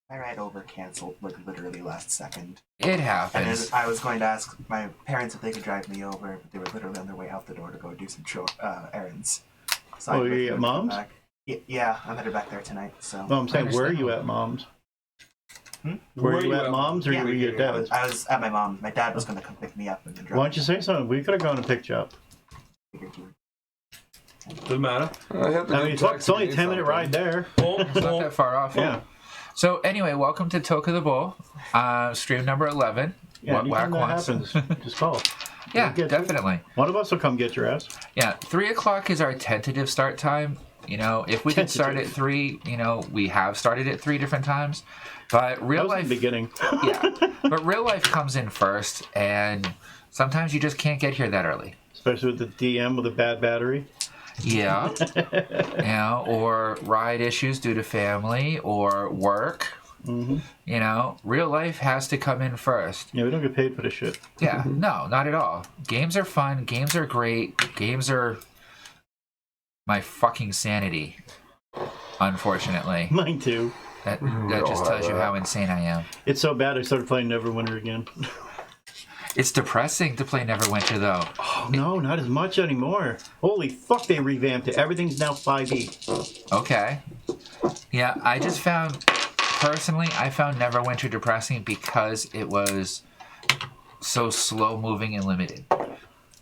My ride over canceled like literally last second. It happens. And I was going to ask my parents if they could drive me over, but they were literally on their way out the door to go do some errands. So you're at Mom's? Yeah, I'm headed back there tonight. So. No, I'm saying, where are you at Mom's? Were you at Mom's or were you at Dad's? I was at my mom's. My dad was going to come pick me up and then drive. Why don't you say something? We could have gone and picked you up. Doesn't matter. I mean, it's only a 10-minute ride there. It's not that far off. Yeah. So anyway, welcome to Toka D-Bowl, stream number 11. Yeah, anytime that happens, just call. Yeah, definitely. One of us will come get your ass. Yeah, 3 o'clock is our tentative start time. You know, if we could start at 3, you know, we have started at 3 different times. But real life, the beginning. Yeah, but real life comes in first, and sometimes you just can't get here that early. Especially with the DM with a bad battery. Yeah, you know, or ride issues due to family or work. Mm-hmm. You know, real life has to come in first. Yeah, we don't get paid for this shit. Yeah, no, not at all. Games are fun. Games are great. Games are my fucking sanity, unfortunately. Mine too. That just tells you how insane I am. It's so bad I started playing Neverwinter again. It's depressing to play Neverwinter, though. Oh, no, not as much anymore. Holy fuck, they revamped it. Everything's now 5e. Okay. Yeah, I just found, personally, I found Neverwinter depressing because it was so slow-moving and limited.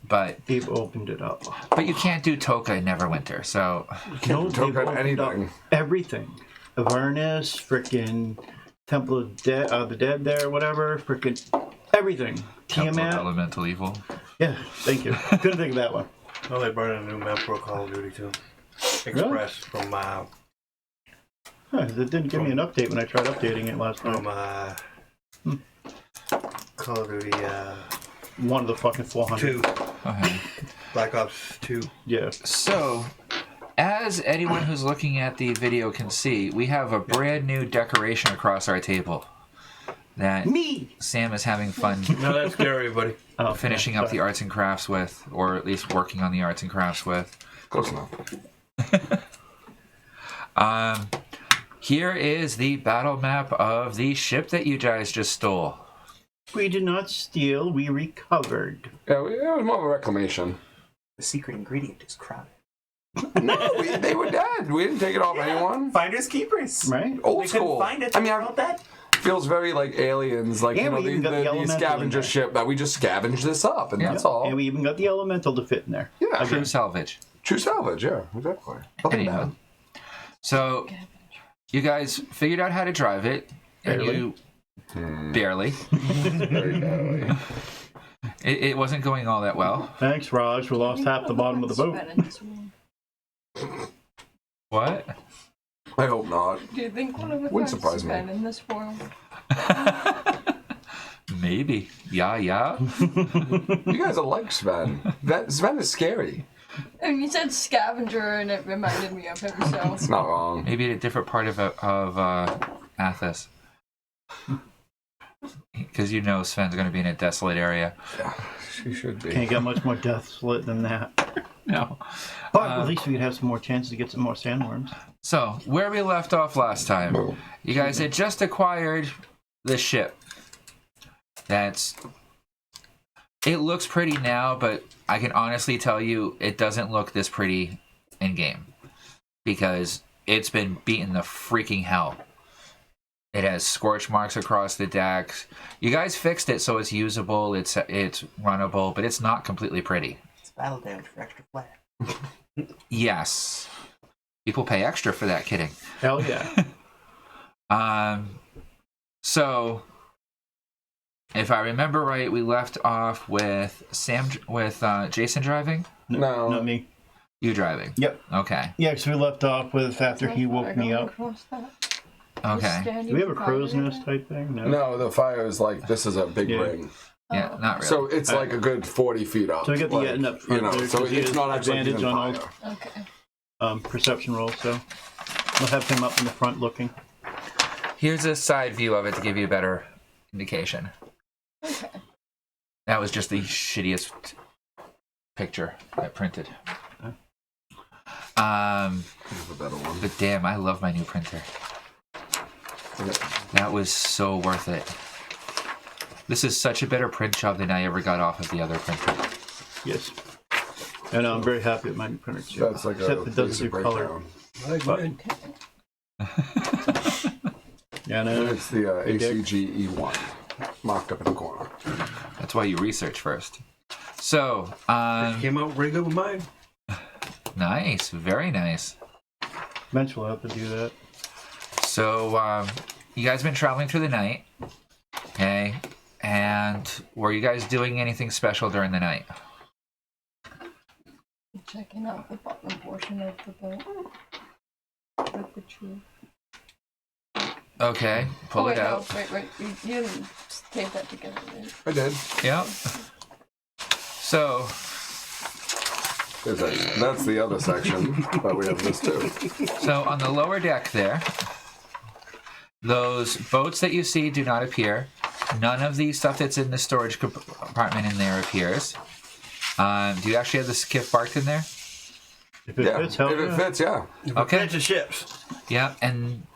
But they've opened it up. But you can't do Toka in Neverwinter, so... You can't do Toka anything. Everything. Avernus, frickin' Temple of the Dead there, whatever, frickin' everything. Temple Tiamat. of Elemental Evil. Yeah, thank you. Couldn't think of that one. Oh, they brought in a new map for Call of Duty too. Express from Huh, it didn't give me an update when I tried updating it last from night. Call of Duty one of the fucking 400. 2. Okay. Black Ops 2. Yeah. So, as anyone who's looking at the video can see, we have a brand new decoration across our table that Sam is having fun No, that's scary, buddy. finishing up the arts and crafts with, or at least working on the arts and crafts with. Close enough. Here is the battle map of the ship that you guys just stole. We did not steal, we recovered. Yeah, it was more of a reclamation. The secret ingredient is crowded. No, they were dead. We didn't take it off anyone. Finders keepers. Right? Old school. Find it. I mean, that. Feels very like Aliens, like Yeah, you know, we even got the the elemental in scavenger there. ship that we just scavenged this up, and that's all. And we even got the elemental to fit in there. Yeah, True salvage. True salvage. Yeah, exactly. Nothing Anyhow. bad. So, you guys figured out how to drive it, and Barely. you... Barely. Very badly. It wasn't going all that well. Thanks, Raj. We lost half the bottom of the boat. What? I hope not. Do you think one of the Wouldn't cards surprise has me. been in this world? Maybe. Yeah. You guys are like Sven. Sven is scary. And you said scavenger, and it reminded me of him. So It's not wrong. Maybe at a different part of Athos. Because you know Sven's going to be in a desolate area. Yeah, she should be. Can't get much more desolate than that. No. But at least we could have some more chances to get some more sandworms. So, where we left off last time, you guys had just acquired the ship. It looks pretty now, but I can honestly tell you it doesn't look this pretty in game. Because it's been beaten the freaking hell. It has scorch marks across the decks. You guys fixed it so it's usable, it's runnable, but it's not completely pretty. It's battle damage for extra flat. Yes. People pay extra for that, kidding. Hell yeah. So, if I remember right, we left off with Jason driving? No. Not me. You driving? Yep. Okay. Yeah, because we left off with after he woke me up. Okay. Do we have a crow's nest type thing? No, the fire is like, this is a big ring. Yeah, not really. So it's like a good 40 feet up. So we got the like, getting up front you know, there, so 'cause he it's has not actually advantage using on fire. Okay. Perception roll, so we'll have him up in the front looking. Here's a side view of it to give you a better indication. Okay. That was just the shittiest picture I printed. Have a better one. But damn, I love my new printer. That was so worth it. This is such a better print job than I ever got off of the other printer. Yes. And I'm very happy with my printer too. That's like Except a it doesn't do basic color. breakdown. Yeah, And no. it's the ACG E1 marked up in the corner. That's why you research first. So, Came out pretty good with mine. nice, very nice. Eventually we'll have to do that. So, you guys been traveling through the night, okay? And were you guys doing anything special during the night? Checking out the bottom portion of the boat. With the tree. Okay, pull it out. No, wait. You didn't tape that together, right? I did. Yep. So, That's the other section, but we have this too. so on the lower deck there, those boats that you see do not appear. None of the stuff that's in the storage compartment in there appears. Do you actually have the skiff barked in there? If it Yeah, fits, hell if it yeah. fits, yeah. Okay. Bunch of ships. Yeah, and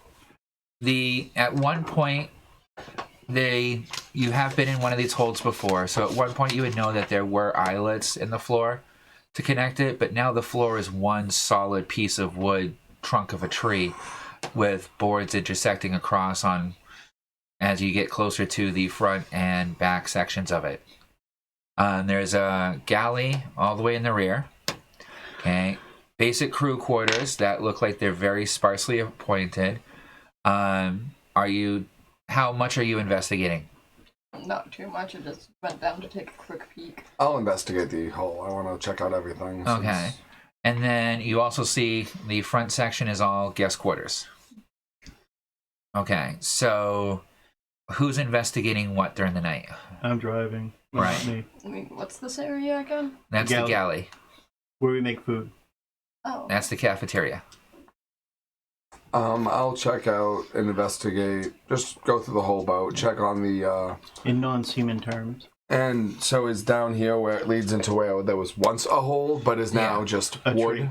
at one point you have been in one of these holds before, so at one point you would know that there were eyelets in the floor to connect it, but now the floor is one solid piece of wood trunk of a tree with boards intersecting across on as you get closer to the front and back sections of it. There's a galley all the way in the rear. Okay, basic crew quarters that look like they're very sparsely appointed. How much are you investigating? Not too much. I just went down to take a quick peek. I'll investigate the hull. I want to check out everything. Okay. And then you also see the front section is all guest quarters. Okay, so who's investigating what during the night? I'm driving. Well, Right. not me. I mean, what's this area again? That's the Galley. galley. Where we make food. Oh. That's the cafeteria. I'll check out and investigate. Just go through the whole boat. Check on the. In non-seaman terms. And so is down here where it leads into where there was once a hole, but is now Yeah. just A wood. tree.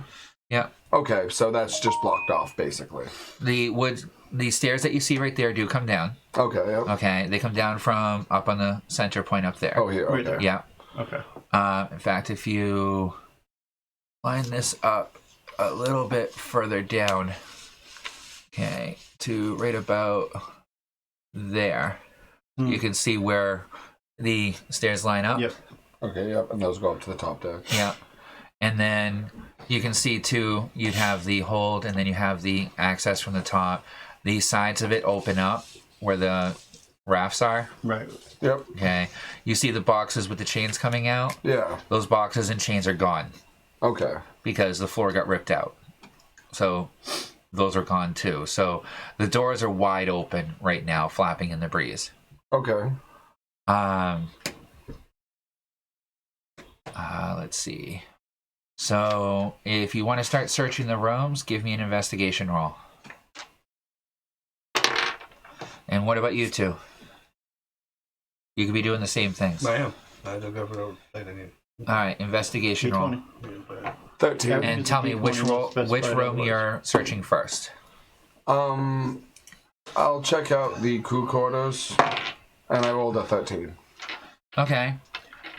Yeah. Okay, so that's just blocked off basically. The stairs that you see right there do come down. Okay. Yep. Okay, they come down from up on the center point up there. Oh, here. Right Okay. there. Yeah. Okay. In fact, if you line this up a little bit further down, okay, to right about there, you can see where the stairs line up. Yep. Okay. Yep. And those go up to the top deck. Yeah. And then you can see too, you'd have the hold and then you have the access from the top. The sides of it open up where the rafts are. Right. Yep. Okay. You see the boxes with the chains coming out. Yeah. Those boxes and chains are gone Okay. because the floor got ripped out. So those are gone too. So the doors are wide open right now, flapping in the breeze. Okay. Let's see. So if you want to start searching the rooms, give me an investigation roll. And what about you two? You could be doing the same things. I am. I don't go for no plate again. All right, investigation roll. D20. 13. Yeah. And tell me which room you're searching first. I'll check out the crew quarters, and I rolled a 13. Okay.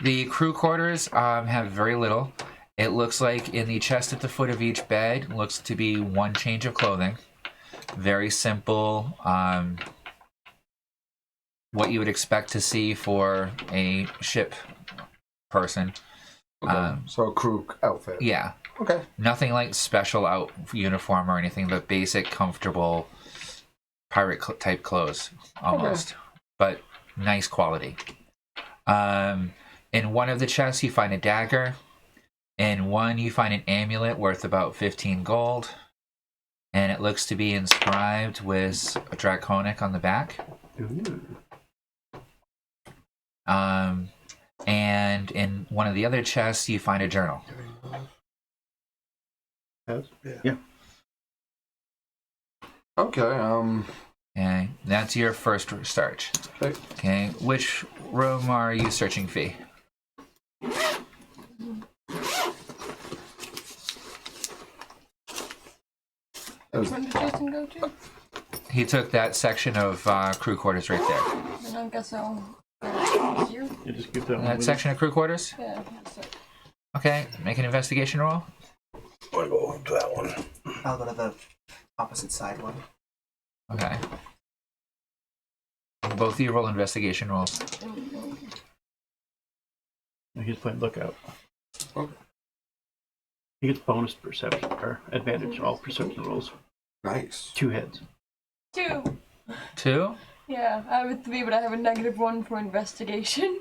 The crew quarters have very little. It looks like in the chest at the foot of each bed looks to be one change of clothing. Very simple. What you would expect to see for a ship person. Okay. So a crew outfit. Yeah. Okay. Nothing like special out uniform or anything, but basic, comfortable pirate type clothes almost. But nice quality. In one of the chests, you find a dagger. In one, you find an amulet worth about 15 gold. And it looks to be inscribed with a draconic on the back. Ooh. And in one of the other chests, you find a journal. Yes? Yeah. Yeah. Okay. Okay, that's your first search. Okay. Okay, which room are you searching, Fee? Where did Jason go to? He took that section of crew quarters right there. And I guess I'll go here. You just get that one. That with section of crew quarters? Yeah, that's it. Okay, make an investigation roll. I'm gonna go to that one. I'll go to the opposite side one. Okay. Both of you roll investigation rolls. There we go. it. He's playing lookout. Okay. He gets bonus perception or advantage all perception rolls. Nice. 2 heads. 2. 2? Yeah, I have a 3, but I have a -1 for investigation.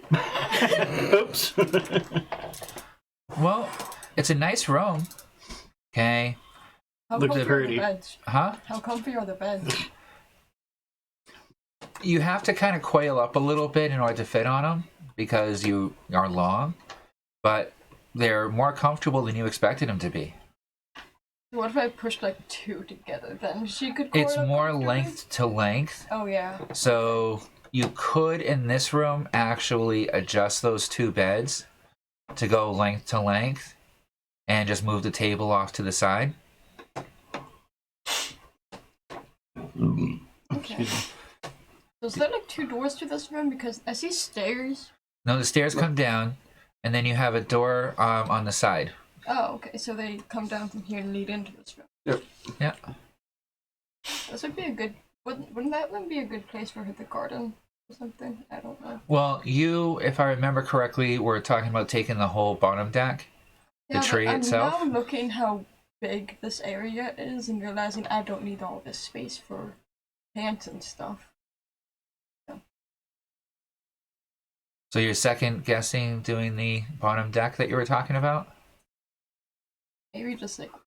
Oops. Well, it's a nice room. Okay. How Looks comfy are pretty. the beds? Huh? How comfy are the beds? You have to kind of coil up a little bit in order to fit on them because you are long, but they're more comfortable than you expected them to be. What if I pushed like 2 together then? She could It's coil more comfortably? length to length, Oh yeah. so you could in this room actually adjust those 2 beds to go length to length and just move the table off to the side. Okay. Excuse me. So is there like 2 doors to this room? Because I see stairs. No, the stairs come down, and then you have a door on the side. Oh, okay. So they come down from here and lead into this room. Yep. Yeah. This would be a good. Wouldn't that one be a good place for the garden or something? I don't know. Well, you, if I remember correctly, were talking about taking the whole bottom deck. Yeah, tree but itself? I'm now looking how big this area is and realizing I don't need all this space for plants and stuff. So you're second guessing doing the bottom deck that you were talking about? Maybe just like a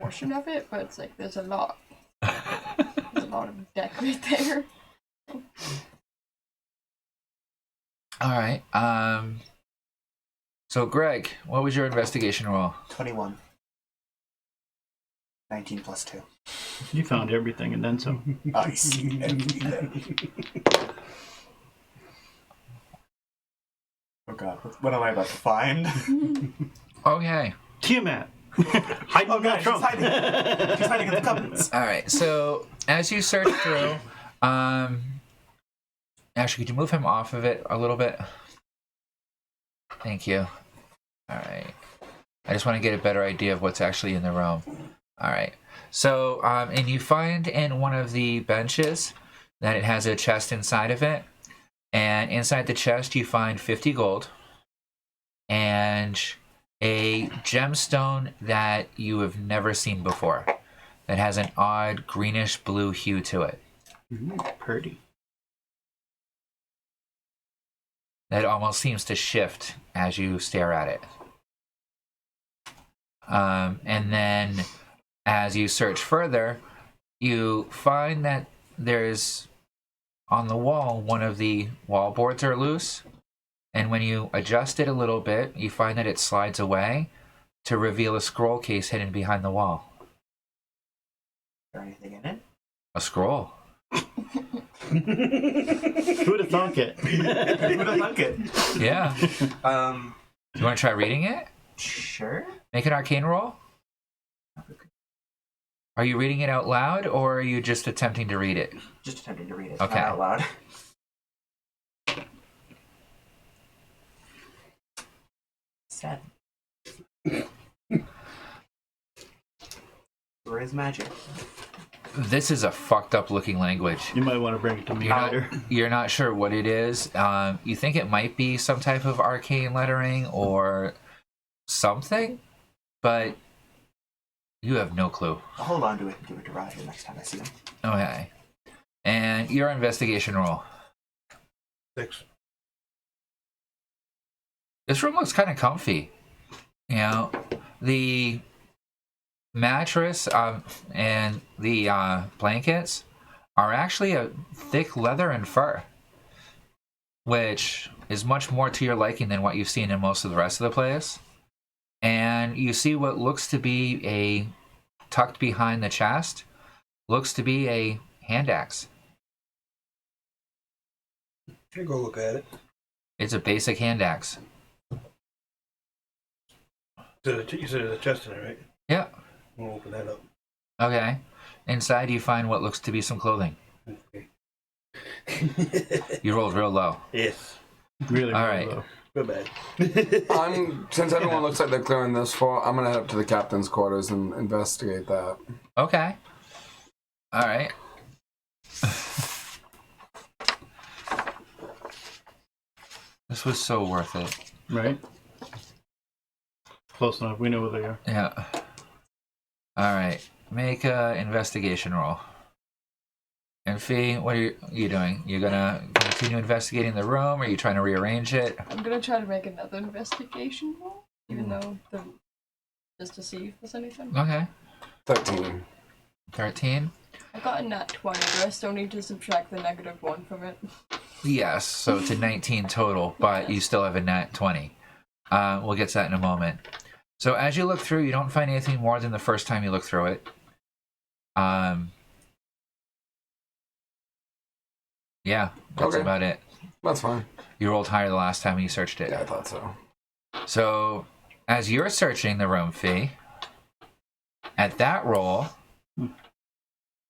portion of it, but it's like there's a lot. There's a lot of deck right there. All right. So Greg, what was your investigation roll? 21. 19 plus 2. You found everything and then some. I see everything. Oh god, what am I about to find? Okay. Tiamat! Hiding Oh in god, that she's trunk. hiding. She's hiding in the cupboards. All right. So as you search through, actually, could you move him off of it a little bit? Thank you. All right. I just want to get a better idea of what's actually in the room. All right. So, and you find in one of the benches that it has a chest inside of it. And inside the chest, you find 50 gold and a gemstone that you have never seen before that has an odd greenish blue hue to it. Pretty. That almost seems to shift as you stare at it. And then as you search further, you find that there's on the wall, one of the wall boards are loose. And when you adjust it a little bit, you find that it slides away to reveal a scroll case hidden behind the wall. Is there anything in it? A scroll. Who would have thunk it? Who would have thunk it? Yeah. You want to try reading it? Sure. Make an arcane roll? Are you reading it out loud, or are you just attempting to read it? Just attempting to read it. Okay. Not out loud. Sad. Where is magic? This is a fucked up looking language. You might want to bring it to me later. You're not sure what it is. You think it might be some type of arcane lettering or something, but you have no clue. I'll hold on to it and give it to Roger next time I see him. Okay. And your investigation roll. 6. This room looks kind of comfy. You know, the mattress and the blankets are actually a thick leather and fur, which is much more to your liking than what you've seen in most of the rest of the place. And you see what looks to be a, tucked behind the chest, looks to be a hand axe. Can you go look at it? It's a basic hand axe. You said there's a chest in it, right? Yeah. We'll open that up. Okay. Inside, you find what looks to be some clothing. Okay. You rolled real low. Yes. Really, All really right. low. Good bad. Since everyone looks like they're clearing this floor, I'm gonna head up to the captain's quarters and investigate that. Okay. All right. This was so worth it. Right? Close enough. We know where they are. Yeah. All right. Make a investigation roll. And Fee, what are you doing? You gonna continue investigating the room, or are you trying to rearrange it? I'm gonna try to make another investigation roll, even though just to see if there's anything. Okay. 13. 13. I got a nat 20, but I still need to subtract the -1 from it. Yes, so it's a 19 total, but you still have a nat 20. We'll get to that in a moment. So as you look through, you don't find anything more than the first time you look through it. Yeah, that's Okay. about it. That's fine. You rolled higher the last time you searched it. Yeah, I thought so. So as you're searching the room, Fee, at that roll,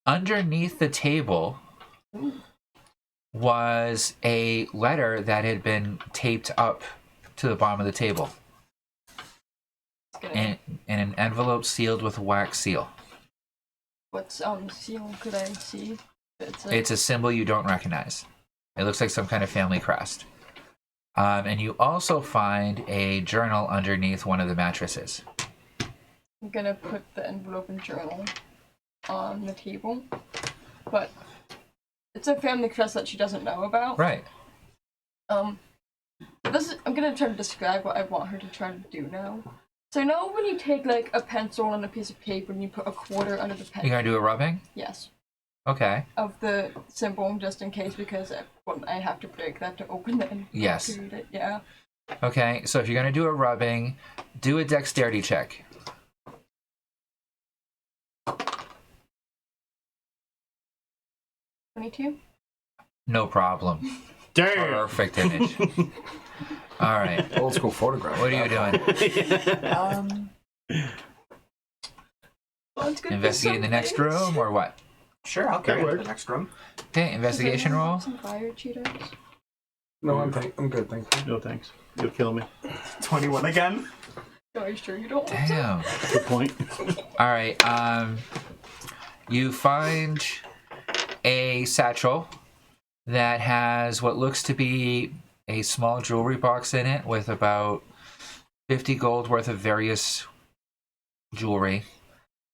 underneath the table was a letter that had been taped up to the bottom of the table. And an envelope sealed with a wax seal. What seal could I see? It's a symbol you don't recognize. It looks like some kind of family crest. And you also find a journal underneath one of the mattresses. I'm gonna put the envelope and journal on the table, but it's a family crest that she doesn't know about. Right. I'm gonna try to describe what I want her to try to do now. So now when you take like a pencil and a piece of paper and you put a quarter under the You're pencil. going to do a rubbing? Yes. Okay. Of the symbol, just in case, because I have to break that to open it and Yes. to read it. Yeah. Okay, so if you're going to do a rubbing, do a dexterity check. $22. No problem. Damn! Perfect image. All right. Old school photograph. What are you doing? Well, it's good for Investigating the some next things. room or what? Sure, I'll carry That it to works. the next room. Okay, investigation Does anyone roll. want some fire Cheetos? No, I'm good, thank you. No thanks. You'll kill me. 21 again. Are you sure you don't want some? Damn. Good point. All right. You find a satchel that has what looks to be a small jewelry box in it with about 50 gold worth of various jewelry.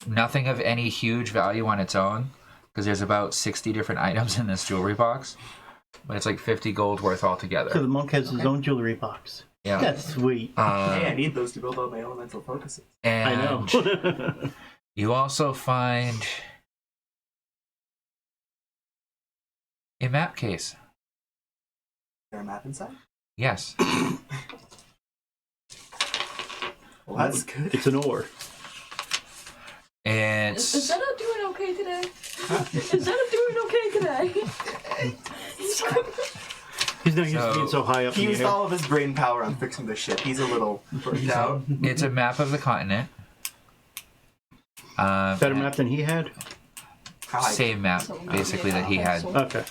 Nothing of any huge value on its own, because there's about 60 different items in this jewelry box. But it's like 50 gold worth So altogether. the monk has his own jewelry box. Yeah. That's sweet. Hey, I need those to build all my elemental focuses. And I know. you also find a map case. Is there a map inside? Yes. Well, that's good. It's an ore. It's Is Zeta doing okay today? Is Zeta doing okay today? He's not used to So- being so high up He in used the air. all of his brain power on fixing the ship. He's a little burnt out. it's a map of the continent. Better and map than he had? Same map, So basically, that he had. Okay.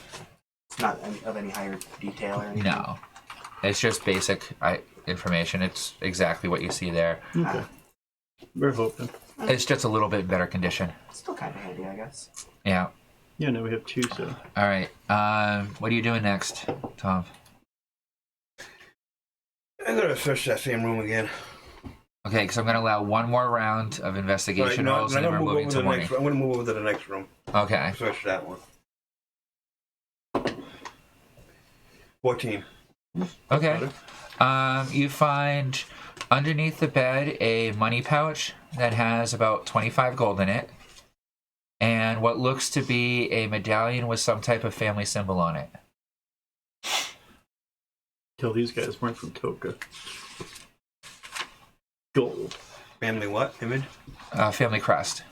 It's not of any higher detail or anything. No, it's just basic information. It's exactly what you see there. Okay. We're hoping. It's just a little bit better condition. Still kind of handy, I guess. Yeah. Yeah, now we have two, so. All right. What are you doing next, Tom? I'm gonna search that same room again. Okay, because I'm going to allow one more round of investigation Right, rolls, and then we're moving to morning. I'm gonna move over to the next room. Okay. Search that one. 14. Okay. You find underneath the bed a money pouch that has about 25 gold in it, and what looks to be a medallion with some type of family symbol on it. Till these guys weren't from Toka. Gold. Family what? Image? Family crest.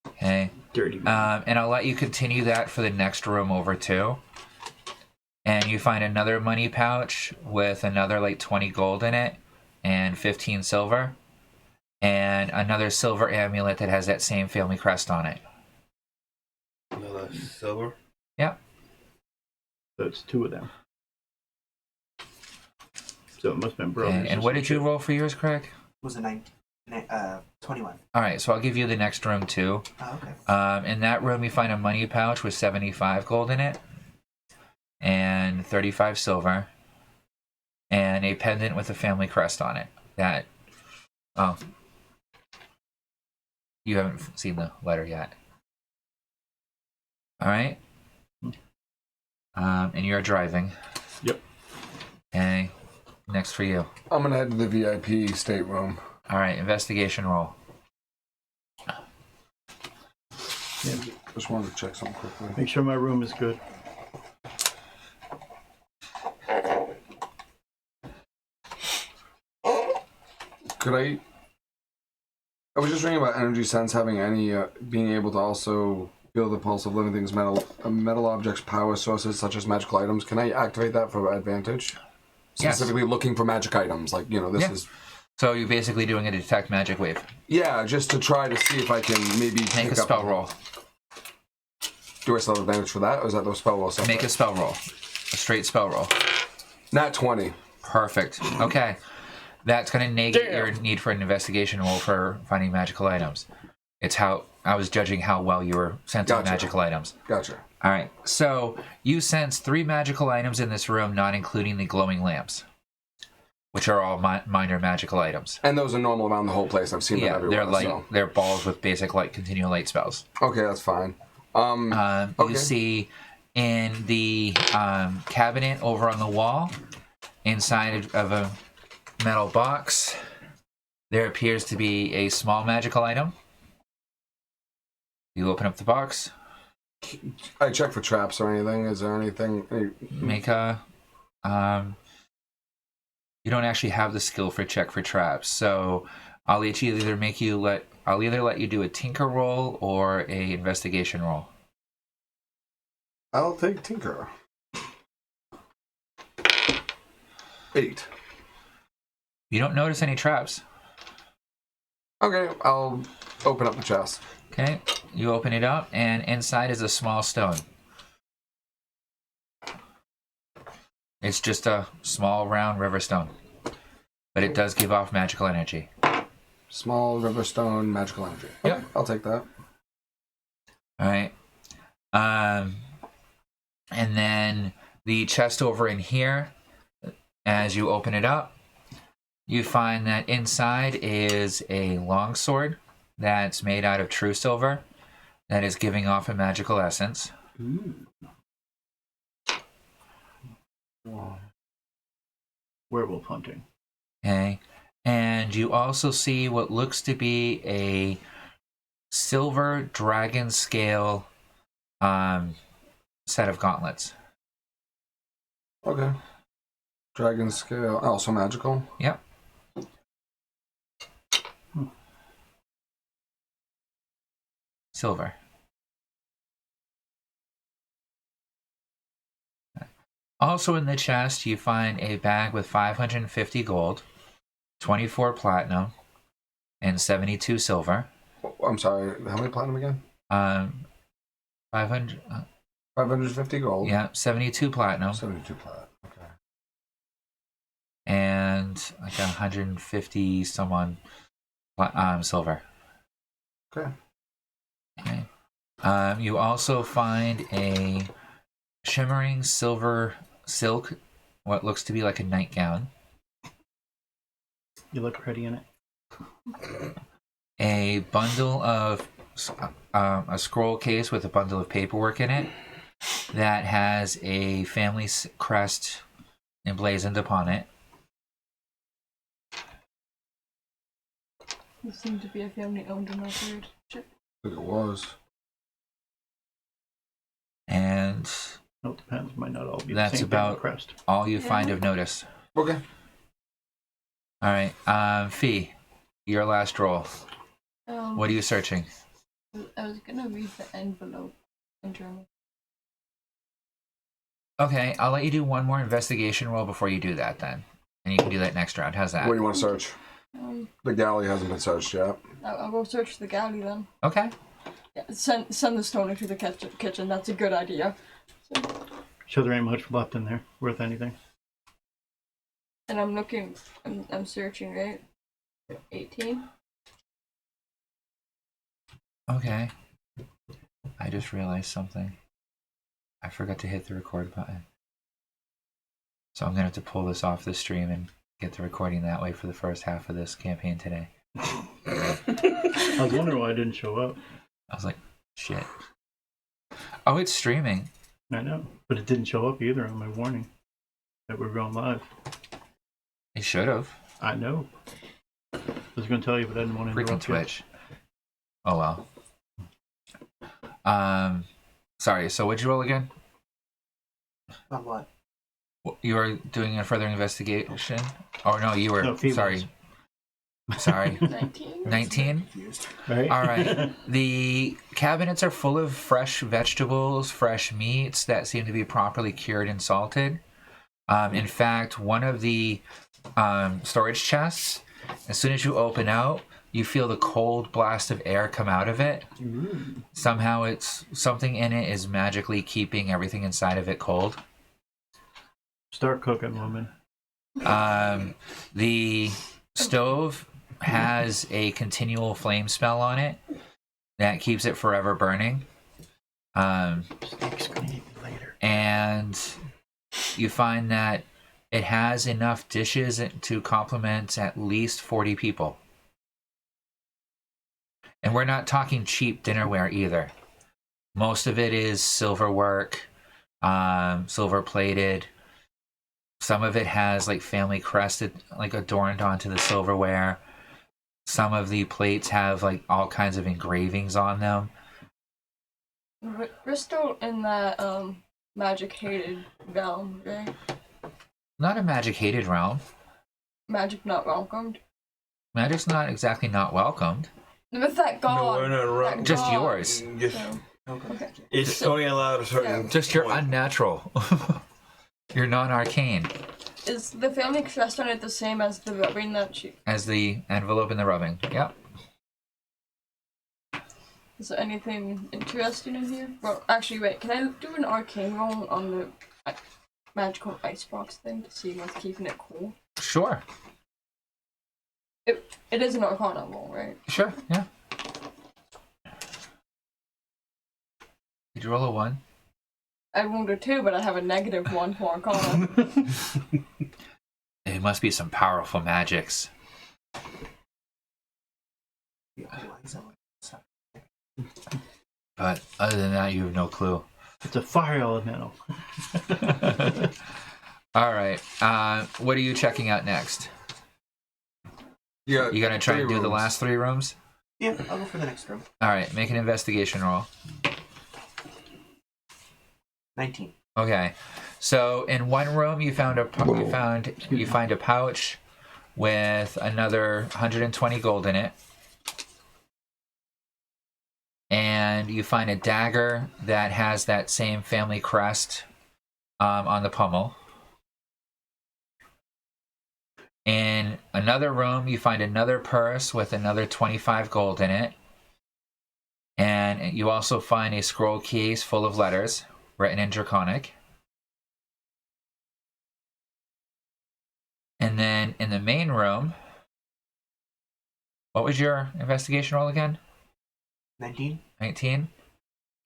Okay. Dirty man. And I'll let you continue that for the next room over too. And you find another money pouch with another like 20 gold in it and 15 silver. and another silver amulet that has that same family crest on it. No, that's silver. Yep. So it's 2 of them. So it must have been brothers. And what did you roll for yours, Craig? Was a 21. All right, so I'll give you the next room too. Oh, okay. In that room, you find a money pouch with 75 gold in it, and 35 silver, and a pendant with a family crest on it. That, oh, you haven't seen the letter yet. All right. And you're driving. Yep. Okay. Next for you. I'm gonna head to the VIP stateroom. All right. Investigation roll. Yeah. Just wanted to check something quickly. Make sure my room is good. Could I was just reading about energy sense having any being able to also feel the pulse of living things, metal objects, power sources such as magical items. Can I activate that for advantage? Yes. Specifically looking for magic items, like this is. So you're basically doing a detect magic wave. Yeah, just to try to see if I can maybe Make a spell roll. Do I still have advantage for that, or is that the spell roll? Separate? Make a spell roll. A straight spell roll. Nat 20. Perfect. Okay. That's going to negate your need for an investigation roll for finding magical items. It's how I was judging how well you were sensing magical items. Gotcha. All right. So you sense 3 magical items in this room, not including the glowing lamps, which are all minor magical items. And those are normal around the whole place. I've seen them everywhere. They're light. So. They're balls with basic light, continual light spells. Okay, that's fine. You see in the cabinet over on the wall, inside of a metal box, there appears to be a small magical item. You open up the box. I check for traps or anything. Is there anything? Make a. You don't actually have the skill for check for traps, so I'll let you I'll either let you do a tinker roll or a investigation roll. I'll take tinker. 8. You don't notice any traps. Okay, I'll open up the chest. Okay, you open it up, and inside is a small stone. It's just a small round river stone, but it does give off magical energy. Small river stone, magical energy. Yep. Okay, I'll take that. All right. And then the chest over in here, as you open it up, you find that inside is a longsword that's made out of true silver that is giving off a magical essence. Werewolf hunting. Okay. And you also see what looks to be a silver dragon scale set of gauntlets. Okay. Dragon scale. Also magical? Yep. Silver. Also in the chest, you find a bag with 550 gold, 24 platinum, and 72 silver. I'm sorry, how many platinum again? 500. 550 gold. Yeah, 72 platinum. 72 platinum. Okay. And like 150 someone silver. Okay. Okay. You also find a shimmering silver silk, what looks to be like a nightgown. You look pretty in it. A bundle of a scroll case with a bundle of paperwork in it that has a family crest emblazoned upon it. This seemed to be a family owned and operated ship. I think it was. And No, it depends. Might not all be that's the same about crest. all you find of notice. Okay. All right, Fee, your last roll. What are you searching? I was gonna read the envelope in German. Okay, I'll let you do one more investigation roll before you do that then. And you can do that next round. How's that? What do you want to search? The galley hasn't been searched yet. I'll go search the galley then. Okay. Yeah, send the stoner to the kitchen. That's a good idea. So there ain't much left in there worth anything. And I'm looking. I'm searching, right? 18. Okay. I just realized something. I forgot to hit the record button. So I'm going to have to pull this off the stream and get the recording that way for the first half of this campaign today. I was wondering why it didn't show up. I was like, shit. Oh, it's streaming. I know, but it didn't show up either on my warning that we're going live. It should have. I know. I was going to tell you, but I didn't want to Freaking interrupt you. Twitch. Oh well. Sorry, so what'd you roll again? On what? You were doing a further investigation? Oh no, you were. No, females. Sorry. 19. 19? Confused. Right? All right. The cabinets are full of fresh vegetables, fresh meats that seem to be properly cured and salted. In fact, one of the storage chests, as soon as you open out, you feel the cold blast of air come out of it. Somehow it's something in it is magically keeping everything inside of it cold. Start cooking, woman. The stove has a continual flame spell on it that keeps it forever burning. Snake's gonna eat me later. And you find that it has enough dishes to complement at least 40 people. And we're not talking cheap dinnerware either. Most of it is silver work, silver plated. Some of it has like family crested, like adorned onto the silverware. Some of the plates have like all kinds of engravings on them. We're still in that magic hated realm, right? Not a magic hated realm. Magic not welcomed. Magic's not exactly not welcomed. With that god. we're not around. that Just god, yours. Just, so- Okay. it's only allowed a certain. Just your point. unnatural. Your non-arcane. Is the family crest on it the same as the rubbing that she... As the envelope and the rubbing. Yep. Is there anything interesting in here? Well, actually, wait. Can I do an arcane roll on the magical icebox thing to see what's keeping it cool? Sure. It is an arcana roll, right? Sure, yeah. Did you roll a 1? I rolled a 2, but I have a -1 for arcana. It must be some powerful magics. Yeah, otherwise I would suck. But other than that, you have no clue. It's a fire elemental. All right. What are you checking out next? Yeah, You gonna try and do the rooms. last 3 rooms? Yeah, I'll go for the next room. All right. Make an investigation roll. 19. Okay. So in one room, you find a pouch with another 120 gold in it. And you find a dagger that has that same family crest on the pommel. In another room, you find another purse with another 25 gold in it. And you also find a scroll case full of letters written in Draconic. And then in the main room, what was your investigation roll again? 19. 19?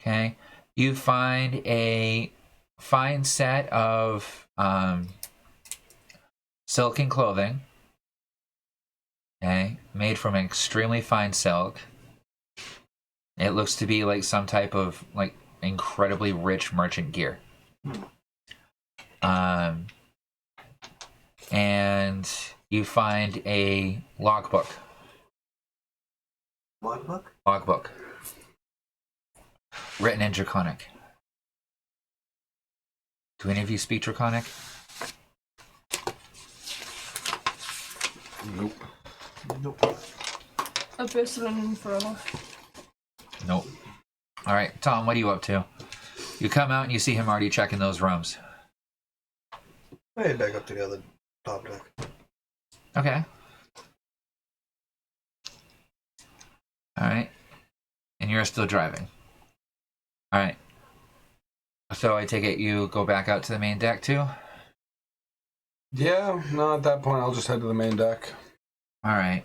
Okay. You find a fine set of silken clothing. Okay. Made from extremely fine silk. It looks to be like some type of like incredibly rich merchant gear. And you find a logbook. Logbook? Logbook. Written in Draconic. Do any of you speak Draconic? Nope. Nope. Abyssal and Infernal. Nope. Alright, Tom, what are you up to? You come out and you see him already checking those rooms. I head back up to the other top deck. Okay. All right. And you're still driving. All right. So I take it you go back out to the main deck too? Yeah, no, at that point I'll just head to the main deck. All right.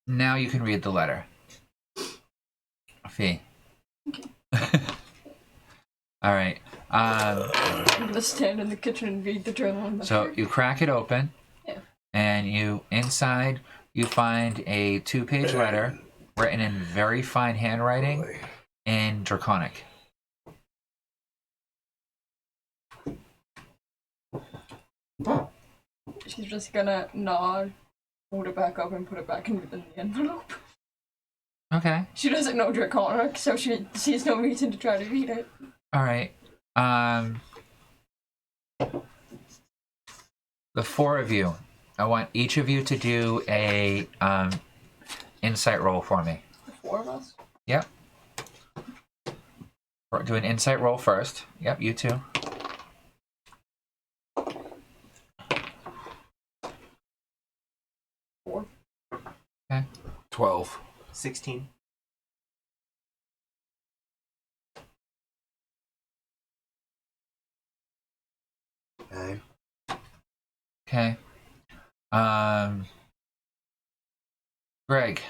Now you can read the letter. Fee. All right. I'm gonna stand in the kitchen and read the journal. So you crack it open. Yeah. And inside you find a 2-page letter written in very fine handwriting in Draconic. She's just gonna nod, hold it back up, and put it back in the envelope. Okay. She doesn't know Draconic, so she sees no reason to try to read it. All right. The 4 of you, I want each of you to do a insight roll for me. The 4 of us? Yep. Do an insight roll first. Yep, you too. Okay. 12. 16. Nine. Okay. Greg,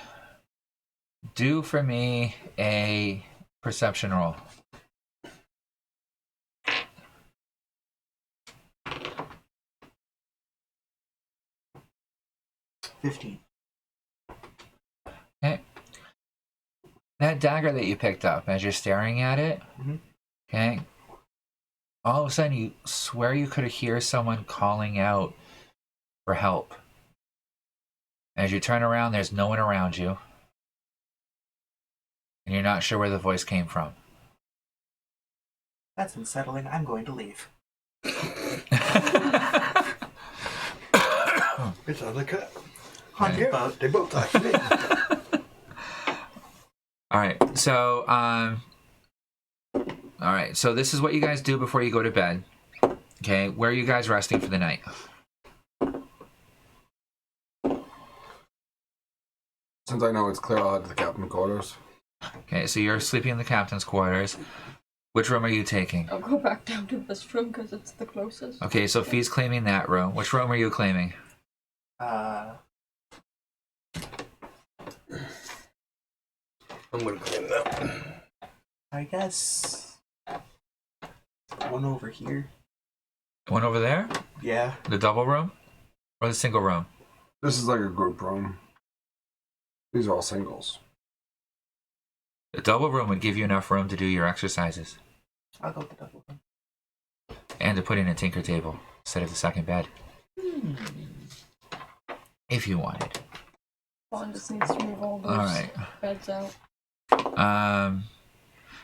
do for me a perception roll. $15. Okay. That dagger that you picked up as you're staring at it, okay, all of a sudden you swear you could hear someone calling out for help. As you turn around, there's no one around you. And you're not sure where the voice came from. That's unsettling. I'm going to leave. It's on the cut. Haunted Yeah, boat. they both talk to me. Alright, so this is what you guys do before you go to bed. Okay, where are you guys resting for the night? Since I know it's clear, I'll head to the captain's quarters. Okay, so you're sleeping in the captain's quarters. Which room are you taking? I'll go back down to this room because it's the closest. Okay, so Fee's claiming that room. Which room are you claiming? Uh, I'm gonna claim that one. I guess one over here. One over there? Yeah. The double room? Or the single room? This is like a group room. These are all singles. The double room would give you enough room to do your exercises. I'll go with the double one. And to put in a tinker table instead of the second bed. If you wanted. Vaughn just needs to move all those Alright. beds out.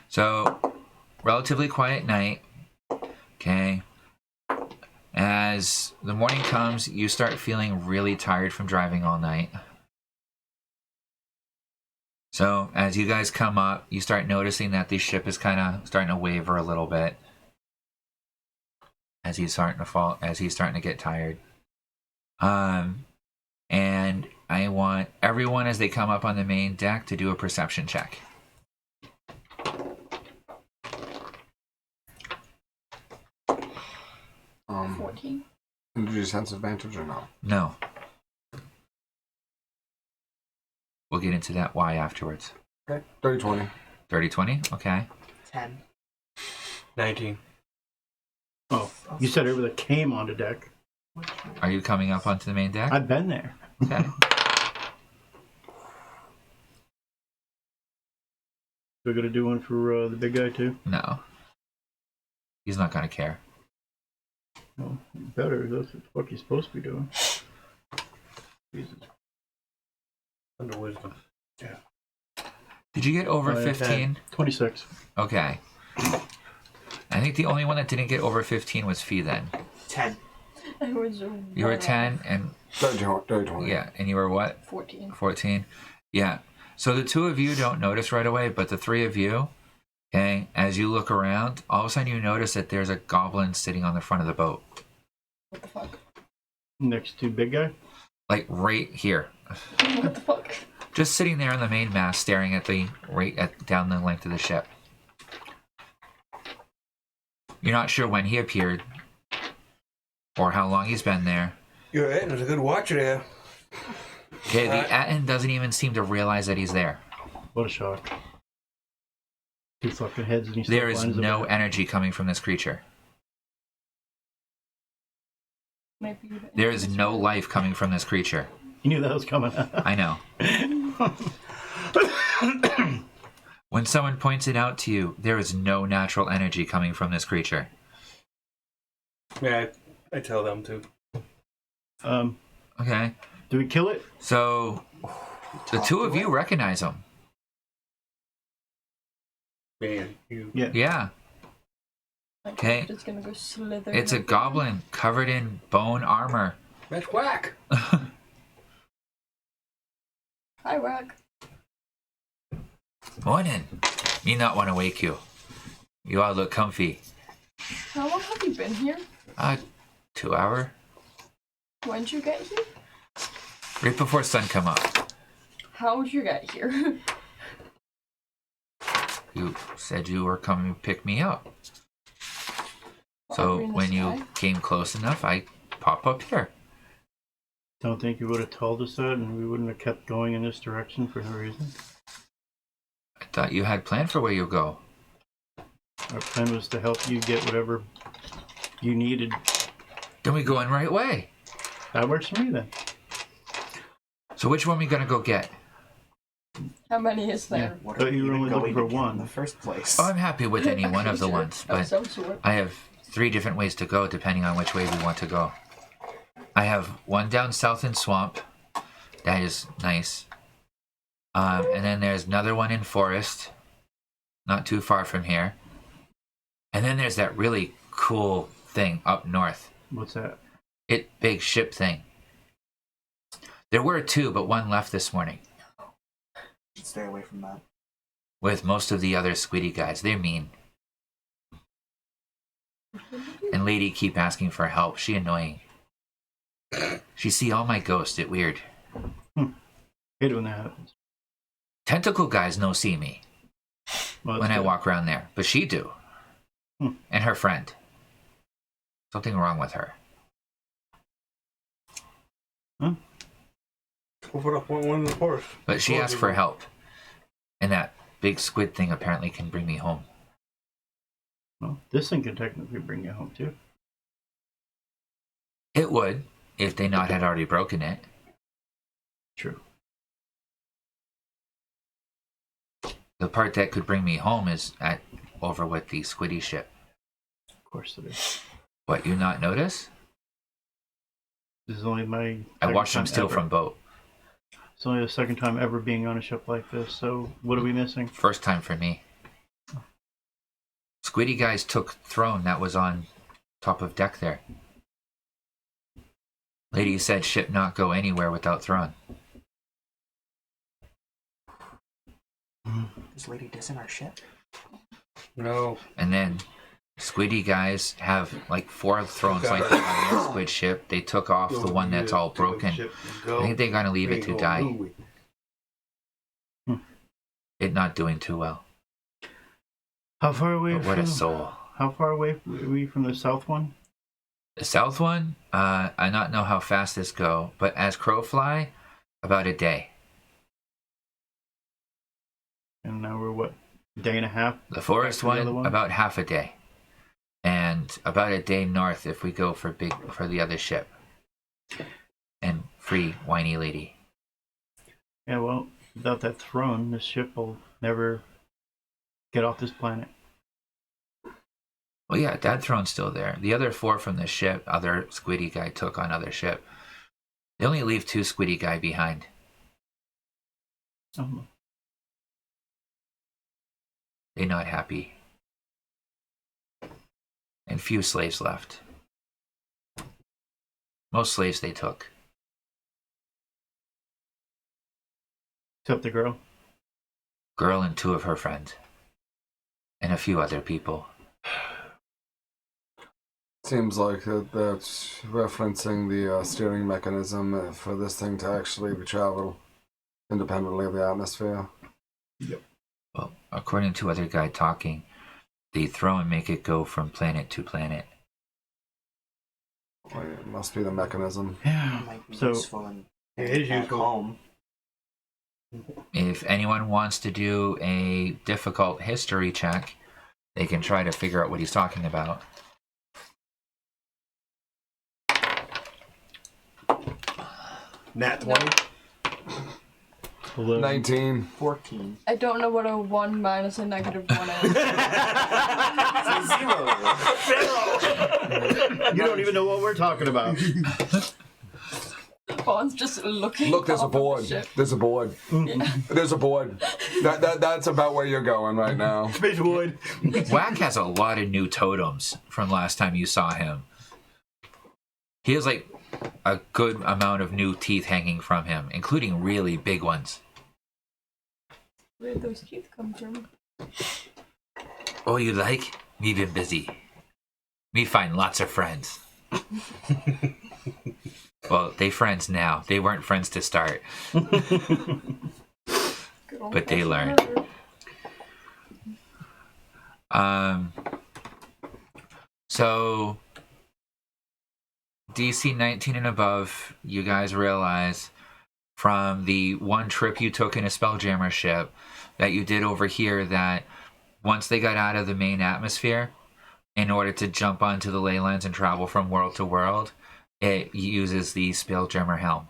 So, relatively quiet night. Okay. As the morning comes, you start feeling really tired from driving all night. So, as you guys come up, you start noticing that the ship is kind of starting to waver a little bit. As he's starting to get tired. And I want everyone as they come up on the main deck to do a perception check. Um, 14. Did you sense advantage or no? No. We'll get into that why afterwards. Okay. 30-20. 30-20? Okay. 10. 19. Oh, you said everybody came on the deck. Are you coming up onto the main deck? I've been there. Okay. We're gonna do one for the big guy too. No. He's not going to care. Oh, better. That's what the fuck he's supposed to be doing. Jesus. Under wisdom. Did you get over 15? 26. Okay. I think the only one that didn't get over 15 was Fee then. 10. I was You were 10 and 30-20. yeah, and you were what? 14. 14. Yeah. So the 2 of you don't notice right away, but the 3 of you, okay, as you look around, all of a sudden you notice that there's a goblin sitting on the front of the boat. What the fuck? Next to big guy. Like right here. What the fuck? Just sitting there on the main mast, staring at down the length of the ship. You're not sure when he appeared, or how long he's been there. You're right, there's a good watcher there. Okay, the Aten doesn't even seem to realize that he's there. What a shock. 2 fucking heads and he's There is no energy coming from this creature. There is no life coming from this creature. You knew that was coming. I know. When someone points it out to you, there is no natural energy coming from this creature. Yeah, I tell them to. Okay. Do we kill it? So, the two of you recognize him. Man, you. Yeah. Yeah. Okay. Just gonna go slither. It's a goblin covered in bone armor. That's whack. Hi, Rock. Morning. Me not want to wake you. You all look comfy. How long have you been here? 2 hour. When'd you get here? Right before sun come up. How'd you get here? You said you were coming to pick me up. Are So we in the when you sky? came close enough, I pop up here. Don't think you would have told us that and we wouldn't have kept going in this direction for no reason. I thought you had planned for where you go. Our plan was to help you get whatever you needed. Then we go in right way. That works for me then. So which one we gonna go get? How many is there? What But are you were even only looking going for to get one. in the first place? Oh, I'm happy with any one of the ones, Of but some sort. I have 3 different ways to go depending on which way we want to go. I have one down south in Swamp. That is nice. And then there's another one in Forest, not too far from here. And then there's that really cool thing up north. What's that? Big ship thing. There were 2, but one left this morning. Should stay away from that. With most of the other squiddy guys. They're mean. And lady keep asking for help. She annoying. She see all my ghosts. It weird. Hate when that happens. Tentacle guys no see me Well, when that's I good. walk around there. But she do. And her friend. Something wrong with her. We'll put up one in the forest. But she asked for help. And that big squid thing apparently can bring me home. Well, this thing can technically bring you home too. It would, if they not had already broken it. True. The part that could bring me home is over with the squiddy ship. Of course it is. What, you not notice? This is only my I second watched them time steal ever. from boat. It's only the second time ever being on a ship like this, so what are we missing? First time for me. Squiddy guys took throne that was on top of deck there. Lady said ship not go anywhere without throne. Is Lady dissing our ship? No. And then squiddy guys have like 4 thrones like that on their squid ship. They took off the one that's all broken. I think they're gonna leave it to die. It not doing too well. How far away But what from a soul. How far away are we from the south one? The south one, I not know how fast this go, but as crow fly, about a day. And now we're what? A day and a half? The forest Back to the other one, one? about half a day. And about a day north if we go for the other ship. And free whiny lady. Yeah, well, without that throne, this ship will never get off this planet. Well, yeah, that throne's still there. The other 4 from the ship, other squiddy guy took on other ship. They only leave 2 squiddy guy behind. Oh, They not happy. And few slaves left. Most slaves they took. except the girl. Girl and 2 of her friends. And a few other people. Seems like that's referencing the steering mechanism for this thing to actually travel. independently of the atmosphere. Well, according to other guy talking, they throw and make it go from planet to planet. Well, it must be the mechanism. Yeah. Might be So useful in It is back useful. home. If anyone wants to do a difficult history check, they can try to figure out what he's talking about. Nat 20. 11. 19. 14. I don't know what a 1 minus a negative 1 is. Zero. You don't even know what we're talking about. Fawn's just looking. Look, there's a off of the board. ship. There's a board. There's a board. That's about where you're going right now. Space Wood. Whack has a lot of new totems from last time you saw him. He has like a good amount of new teeth hanging from him, including really big ones. Where did those teeth come from? Oh, you like? Me been busy. Me find lots of friends. Well, they friends now. They weren't friends to start. But they learn. So DC 19 and above, you guys realize from the one trip you took in a Spelljammer ship that you did over here that once they got out of the main atmosphere, in order to jump onto the ley lines and travel from world to world, it uses the Spelljammer helm.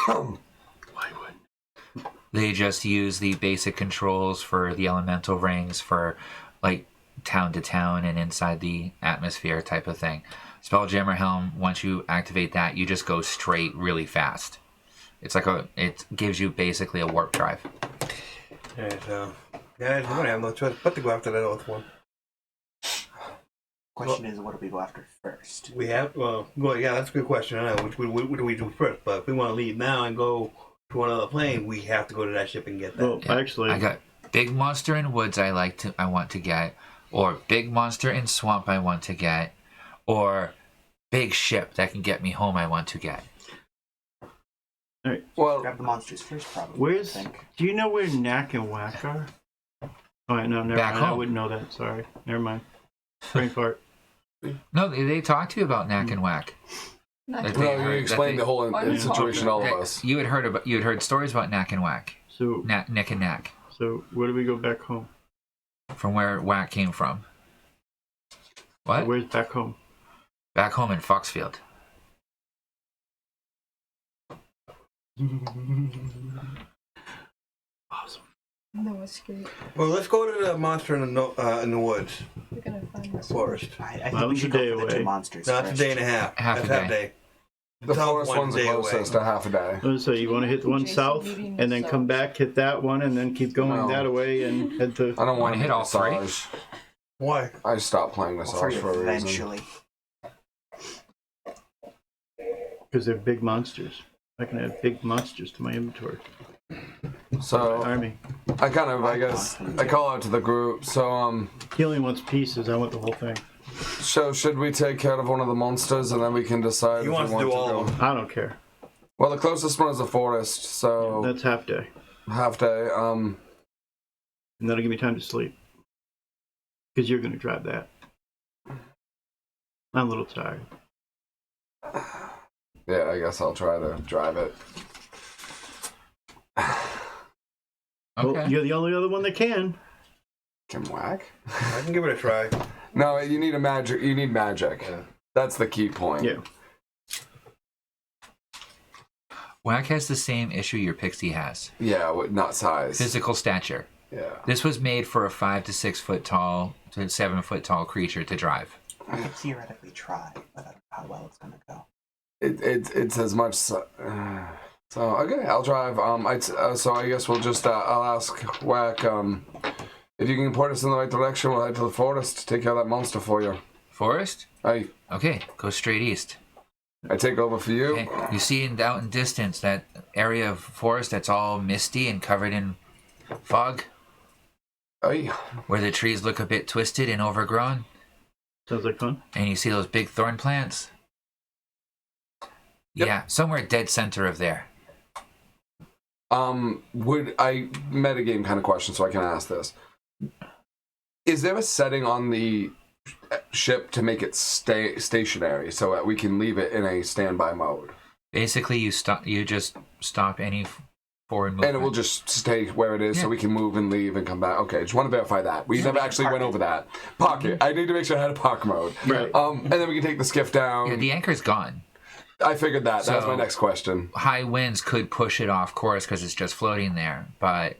Why would? They just use the basic controls for the elemental rings for like town to town and inside the atmosphere type of thing. Spelljammer helm, once you activate that, you just go straight really fast. It's like it gives you basically a warp drive. Alright, so. Guys, we're gonna have no choice but to go after that oath one. Question is, what do we go after first? We have, yeah, that's a good question. I know, what do we do first? But if we want to leave now and go to another plane, we have to go to that ship and get that. Well, actually, I got big monster in woods I want to get, or big monster in swamp I want to get, or big ship that can get me home I want to get. Well, Grab the monsters first, probably. where's? I think. Do you know where Knack and Whack are? Oh, no, never Back mind. I home. wouldn't know that. Sorry. Never mind. Brain fart. No, they talked to you about Knack and Whack. Not That good. they no, you heard- explained that the whole Why do you situation to all of that us. you had heard stories about Knack and Whack, So, Nick and Knack, so where do we go back home? from where Whack came from. What? Where's back home? Back home in Foxfield. Awesome. No escape. Well, let's go to the monster in the woods, We're gonna find this. forest. I think Well, we it's should a day go for the away. two monsters No, it's a first. day and a half. Half That's a half day. day. The South forest one's the day away. closest to half a day. So you want to hit the one Jason south leading and then us come south. back, hit that one, and then keep going No. that way and head to. I don't want Wanna to hit all three? Massage. Why? I stopped playing Well, Massage for a reason. eventually. Because they're big monsters. I can add big monsters to my inventory. So Army. I kind of, I guess, I call out to the group. So He only wants pieces. I want the whole thing. so should we take care of one of the monsters and then we can decide He if wants we to want do all to of go? them. I don't care. Well, the closest one is the forest, so That's half day. half day. And that'll give me time to sleep. Because you're going to drive that. I'm a little tired. Yeah, I guess I'll try to drive it. Okay. Well, you're the only other one that can. Can whack? I can give it a try. No, you need a magic. You need magic. Yeah. That's the key point. Yeah. Whack has the same issue your pixie has. Yeah, not size. Physical stature. Yeah. This was made for a 5 to 6 foot tall to 7 foot tall creature to drive. I could theoretically try, but I don't know how well it's going to go. It's as much. So okay, I'll drive. So I guess we'll just. I'll ask Whack. If you can point us in the right direction, we'll head to the forest to take care of that monster for you. Forest? I Okay, go straight east. take over for you. Okay. You see out in distance that area of forest that's all misty and covered in fog, Aye. where the trees look a bit twisted and overgrown, Sounds like fun. and you see those big thorn plants. Yeah, somewhere dead center of there. Metagame kind of question, so I can ask this. Is there a setting on the ship to make it stay stationary so that we can leave it in a standby mode? Basically, you just stop any forward movement. And it will just stay where it is so we can move and leave and come back. Okay, just want to verify that. We never actually went over that. Pocket. I need to make sure I had a pocket mode. Right. And then we can take the skiff down. Yeah, the anchor's gone. I figured that. That was So- my next question. High winds could push it off course because it's just floating there, but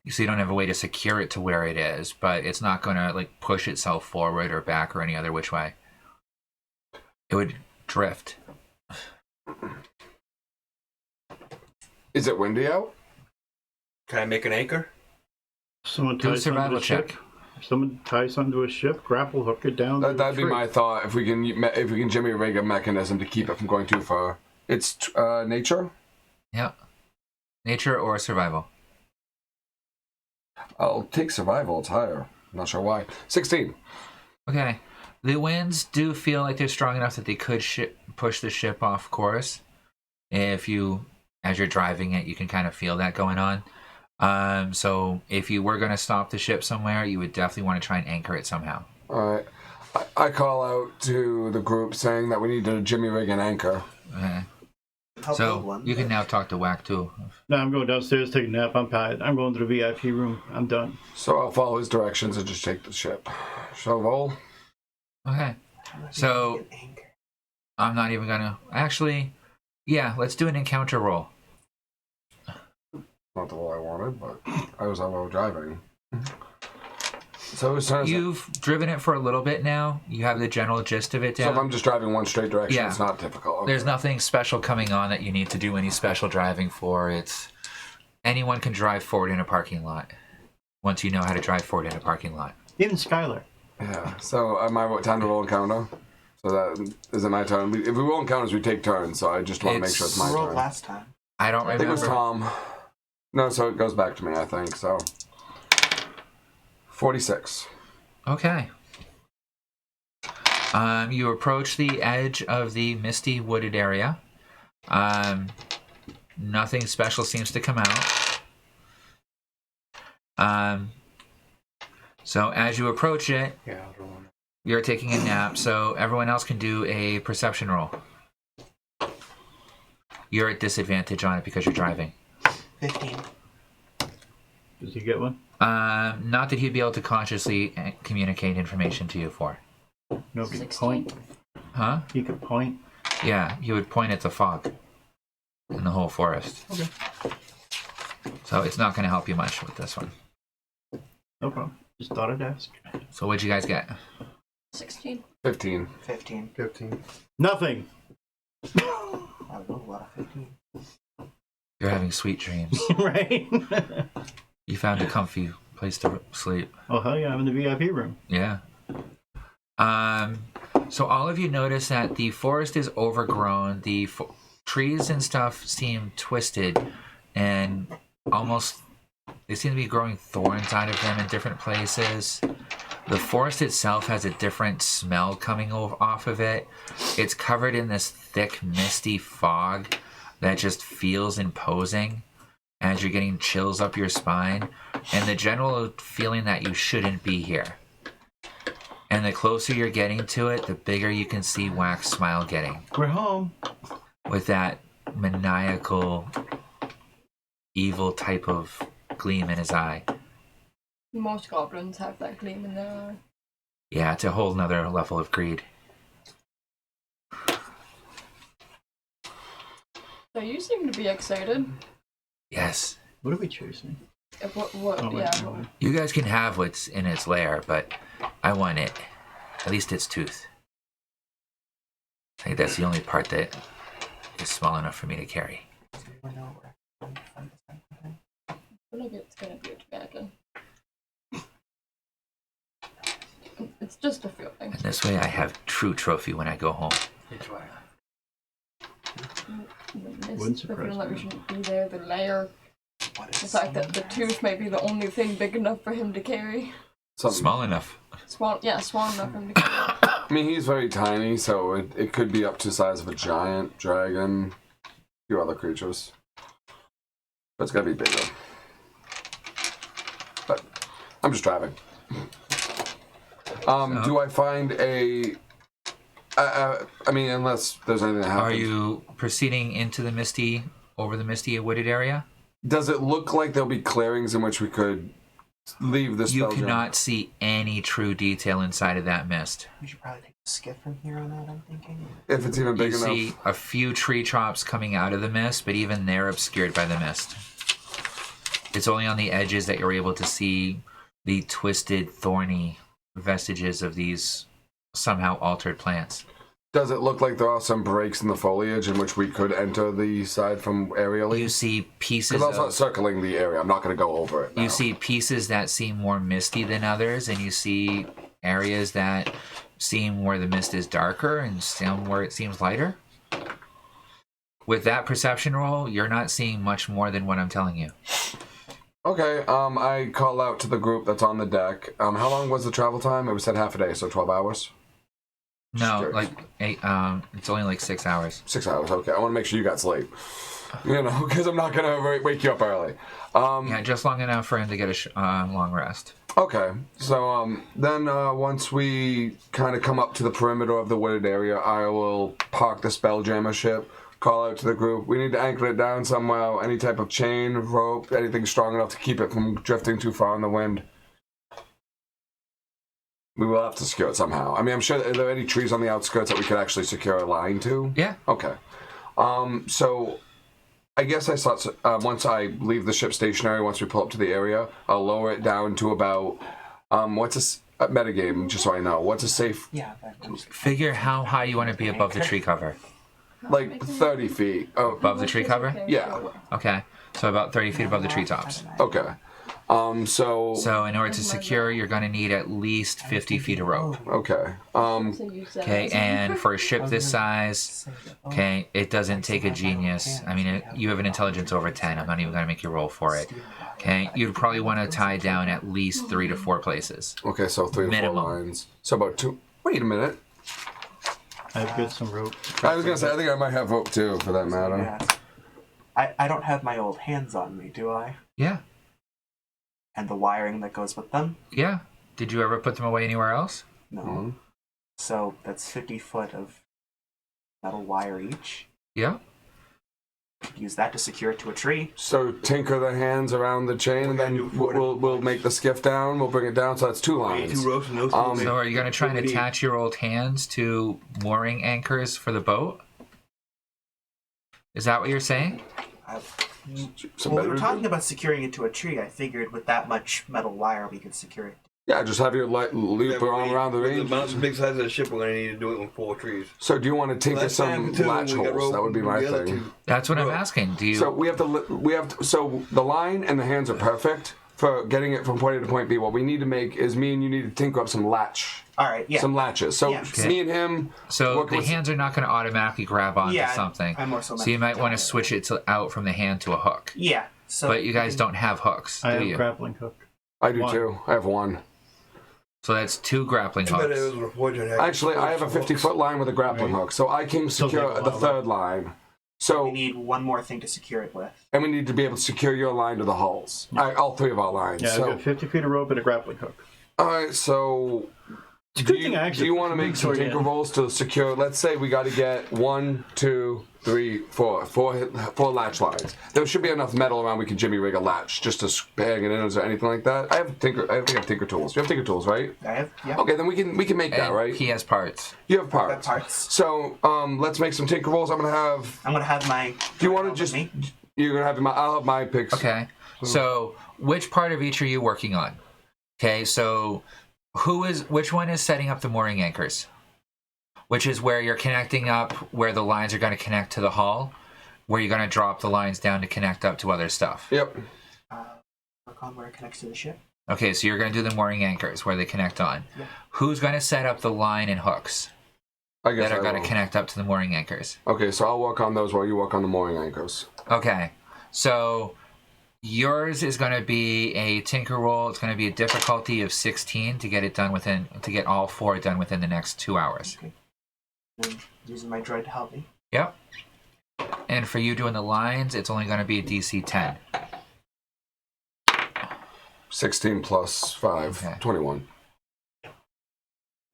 so you don't have a way to secure it to where it is, but it's not going to like push itself forward or back or any other which way. It would drift. Is it windy out? Can I make an anchor? Someone Do a ties something to survival a ship. check. Someone ties something to a ship, grapple hook it down. That'd be my thought. If we can jimmy rig a mechanism to keep it from going too far. It's nature. Yeah. Nature or survival. I'll take survival. It's higher. I'm not sure why. 16. Okay. The winds do feel like they're strong enough that they could push the ship off course. If you, as you're driving it, you can kind of feel that going on. So if you were going to stop the ship somewhere, you would definitely want to try and anchor it somehow. All right. I call out to the group saying that we need to jimmy rig an anchor. Okay. I'll build So one. you can now talk to Whack too. No, I'm going downstairs, take a nap. I'm tired. I'm going to the VIP room. I'm done. So I'll follow his directions and just take the ship. Shall roll? Okay. So I'm not even gonna actually. Yeah, let's do an encounter roll. Not the roll I wanted, but I was out driving. So as soon as You've driven it for a little bit now. You have the general gist of it so down. if I'm just driving one straight direction, Yeah. it's not difficult. Okay. There's nothing special coming on that you need to do any special driving for. It's anyone can drive forward in a parking lot once you know how to drive forward in a parking lot. Even Skylar. Yeah. So am I time to roll encounter? So that is it my turn? If we roll encounters, we take turns. So I just want to make sure it's my I rolled turn. last time. I don't I think it was remember. Tom. No, so it goes back to me. I think so. 46. Okay. You approach the edge of the misty wooded area. Nothing special seems to come out. So as you approach it, Yeah, I'll roll one. you're taking a nap, so everyone else can do a perception roll. You're at disadvantage on it because you're driving. 15. Does he get one? Not that he'd be able to consciously communicate information to you for. Nobody can 16. point. Huh? He could point. Yeah, he would point at the fog in the whole forest. Okay. So it's not going to help you much with this one. No problem. Just thought I'd ask. So what'd you guys get? 16. 15. 15. 15. Nothing. I rolled a lot of 15. You're having sweet dreams. Right? You found a comfy place to sleep. Oh, hell yeah. I'm in the VIP room. Yeah. So all of you notice that the forest is overgrown. The trees and stuff seem twisted and almost they seem to be growing thorns out of them in different places. The forest itself has a different smell coming off of it. It's covered in this thick, misty fog that just feels imposing as you're getting chills up your spine and the general feeling that you shouldn't be here. And the closer you're getting to it, the bigger you can see Wax's smile getting. We're home. With that maniacal, evil type of gleam in his eye. Most goblins have that gleam in their eye. Yeah, it's a whole nother level of greed. So you seem to be excited. Yes. What are we chasing? What Oh, wait, yeah. no. You guys can have what's in its lair, but I want it. At least its tooth. I think that's the only part that is small enough for me to carry. Does anyone know where I can find this thing? I feel like it's gonna be a dragon. It's just a feeling. And this way I have true trophy when I go home. Which way? The Wouldn't mist, the surprise feeling like me. we shouldn't be there, the layer, What the is fact that the that? tooth may be the only thing big enough for him to carry. Something. Small enough. Small enough for him to carry. I mean, he's very tiny, so it could be up to the size of a giant dragon. few other creatures. But it's gonna be bigger. But I'm just driving. Do I find a? I mean, unless there's anything that happens. Are you proceeding into the over the misty wooded area? Does it look like there'll be clearings in which we could leave the You Spelljammer? cannot see any true detail inside of that mist. We should probably take a skiff from here on out, I'm thinking. If it's even big You enough. see a few tree tops coming out of the mist, but even they're obscured by the mist. It's only on the edges that you're able to see the twisted, thorny vestiges of these somehow altered plants. Does it look like there are some breaks in the foliage in which we could enter the side from aerially? You see pieces Because I'm not of... circling the area. I'm not going to go over it now. You see pieces that seem more misty than others, and you see areas that seem where the mist is darker and some where it seems lighter. With that perception roll, you're not seeing much more than what I'm telling you. Okay, I call out to the group that's on the deck. How long was the travel time? It was said half a day, so 12 hours? No, Sure. like 8, it's only like 6 hours. 6 hours, okay. I want to make sure you got sleep. You know, because I'm not going to wake you up early. Yeah, just long enough for him to get a long rest. Okay, so then once we kind of come up to the perimeter of the wooded area, I will park the Spelljammer ship, call out to the group. We need to anchor it down somehow, any type of chain, rope, anything strong enough to keep it from drifting too far in the wind. We will have to secure it somehow. I mean, I'm sure, are there any trees on the outskirts that we could actually secure a line to? Yeah. Okay. So I guess I thought once I leave the ship stationary, once we pull up to the area, I'll lower it down to about, what's a metagame, just so I know. What's a safe, Yeah, I'm just... Figure how high you want to be above the tree cover. like 30 feet? Oh, Above the tree cover? Yeah. Okay. So about 30 feet above the treetops. okay. So in order to secure, you're going to need at least 50 feet of rope. Okay. Okay, and for a ship this size, okay, it doesn't take a genius. I mean, you have an intelligence over 10. I'm not even going to make you roll for it. Okay, you'd probably want to tie down at least 3 to 4 places. Okay, so 3 to 4 Minimum. lines. So about 2. Wait a minute. I've got some rope. I was going to say, I think I might have rope too, for that matter. Yeah. I don't have my old hands on me, do I? Yeah, And the wiring that goes with them? yeah. Did you ever put them away anywhere else? No. Mhm. So that's 50 foot of metal wire each. Yeah. Use that to secure it to a tree. So tinker the hands around the chain, and then we'll make the skiff down. We'll bring it down, so that's 2 lines. 2 ropes and those So are you going to try and attach your old hands to mooring anchors for the boat? Is that what you're saying? Some Well, we better- were talking about securing it to a tree. I figured with that much metal wire, we could secure it. Yeah, just have your loop around the With range. the big size of the ship, we're going to need to do it with 4 trees. So do you want to tinker Last some time, too, latch we got holes? rope That would be from my the other thing. 2. That's what I'm Rope. asking. Do you? So so the line and the hands are perfect for getting it from point A to point B. What we need to make is me and you need to tinker up some All right, yeah. some latches. So Yeah. Okay. me and him. So work the with- hands are not going to automatically grab onto Yeah, something. I'm more so So you might want to switch it out from the hand to a hook. Yeah. So But you guys don't have hooks, I do have you? grappling hook. I do One. too. I have 1. So that's 2 grappling Too bad it hooks. was a fortune. Actually, I have a 50-foot line with a grappling hook, so I can Still secure take a the while, 3rd line. we So need one more thing to secure it with. and we need to be able to secure your line to the hulls. All 3 of our lines. Yeah, I've so got 50 feet of rope and a grappling hook. all right, so. It's a good thing I Do actually you want to make some tinker rolls to secure? Let's say we got to get 1, 2, 3, 4 latch lines. There should be enough metal around we can jimmy rig a latch just to bang it in. Is there anything like that? I think I have tinker tools. You have tinker tools, right? I have, yeah. Okay, then we can make that, And right? he has parts. You have Got parts. parts. So let's make some tinker rolls. I'm gonna have. I'm gonna have my. Do you want to with just? me. You're gonna have my. I'll have my picks. Okay. So which part of each are you working on? Okay, so which one is setting up the mooring anchors? Which is where you're connecting up where the lines are going to connect to the hull, where you're going to drop the lines down to connect up to other stuff. Yep. Work on where it connects to the ship. Okay, so you're going to do the mooring anchors where they connect on. Yeah. Who's going to set up the line and hooks I guess that are I going will. to connect up to the mooring anchors? Okay, so I'll work on those while you work on the mooring anchors. Okay, so yours is going to be a tinker roll. It's going to be a difficulty of 16 to get it done to get all 4 done within the next 2 hours. And using my droid to help me. Yep. And for you doing the lines, it's only going to be a DC 10. 16 plus 5, Okay. 21.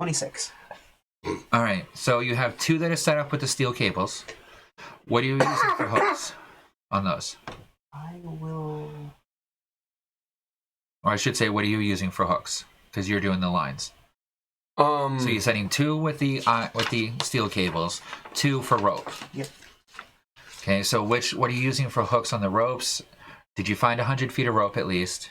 26. All right, so you have 2 that are set up with the steel cables. What are you using for hooks on those? I will. Or I should say, what are you using for hooks? Because you're doing the lines. So So you're setting 2 with the steel cables, 2 for rope. Yep. Okay, so what are you using for hooks on the ropes? Did you find 100 feet of rope at least?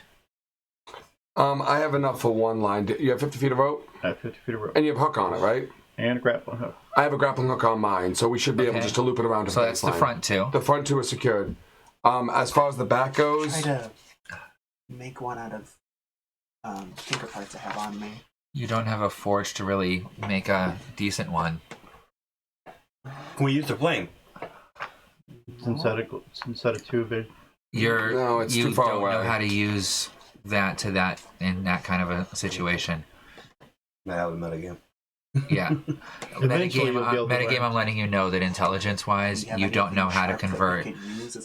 I have enough for one line. You have 50 feet of rope? I have 50 feet of rope. And you have a hook on it, right? And a grappling hook. I have a grappling hook on mine, so we should be able Okay. just to loop it around to So the that's the baseline. front 2. The front 2 are secured. As far as the back goes, Try to make one out of tinker parts I have on me. You don't have a forge to really make a decent one. Can we use the flame? Synthetic tube. No, it's you too far don't know away. how to use that in that kind of a situation. That was another game. Yeah. Eventually you'll be able to Metagame, learn. I'm letting you know that intelligence-wise, you don't know how to convert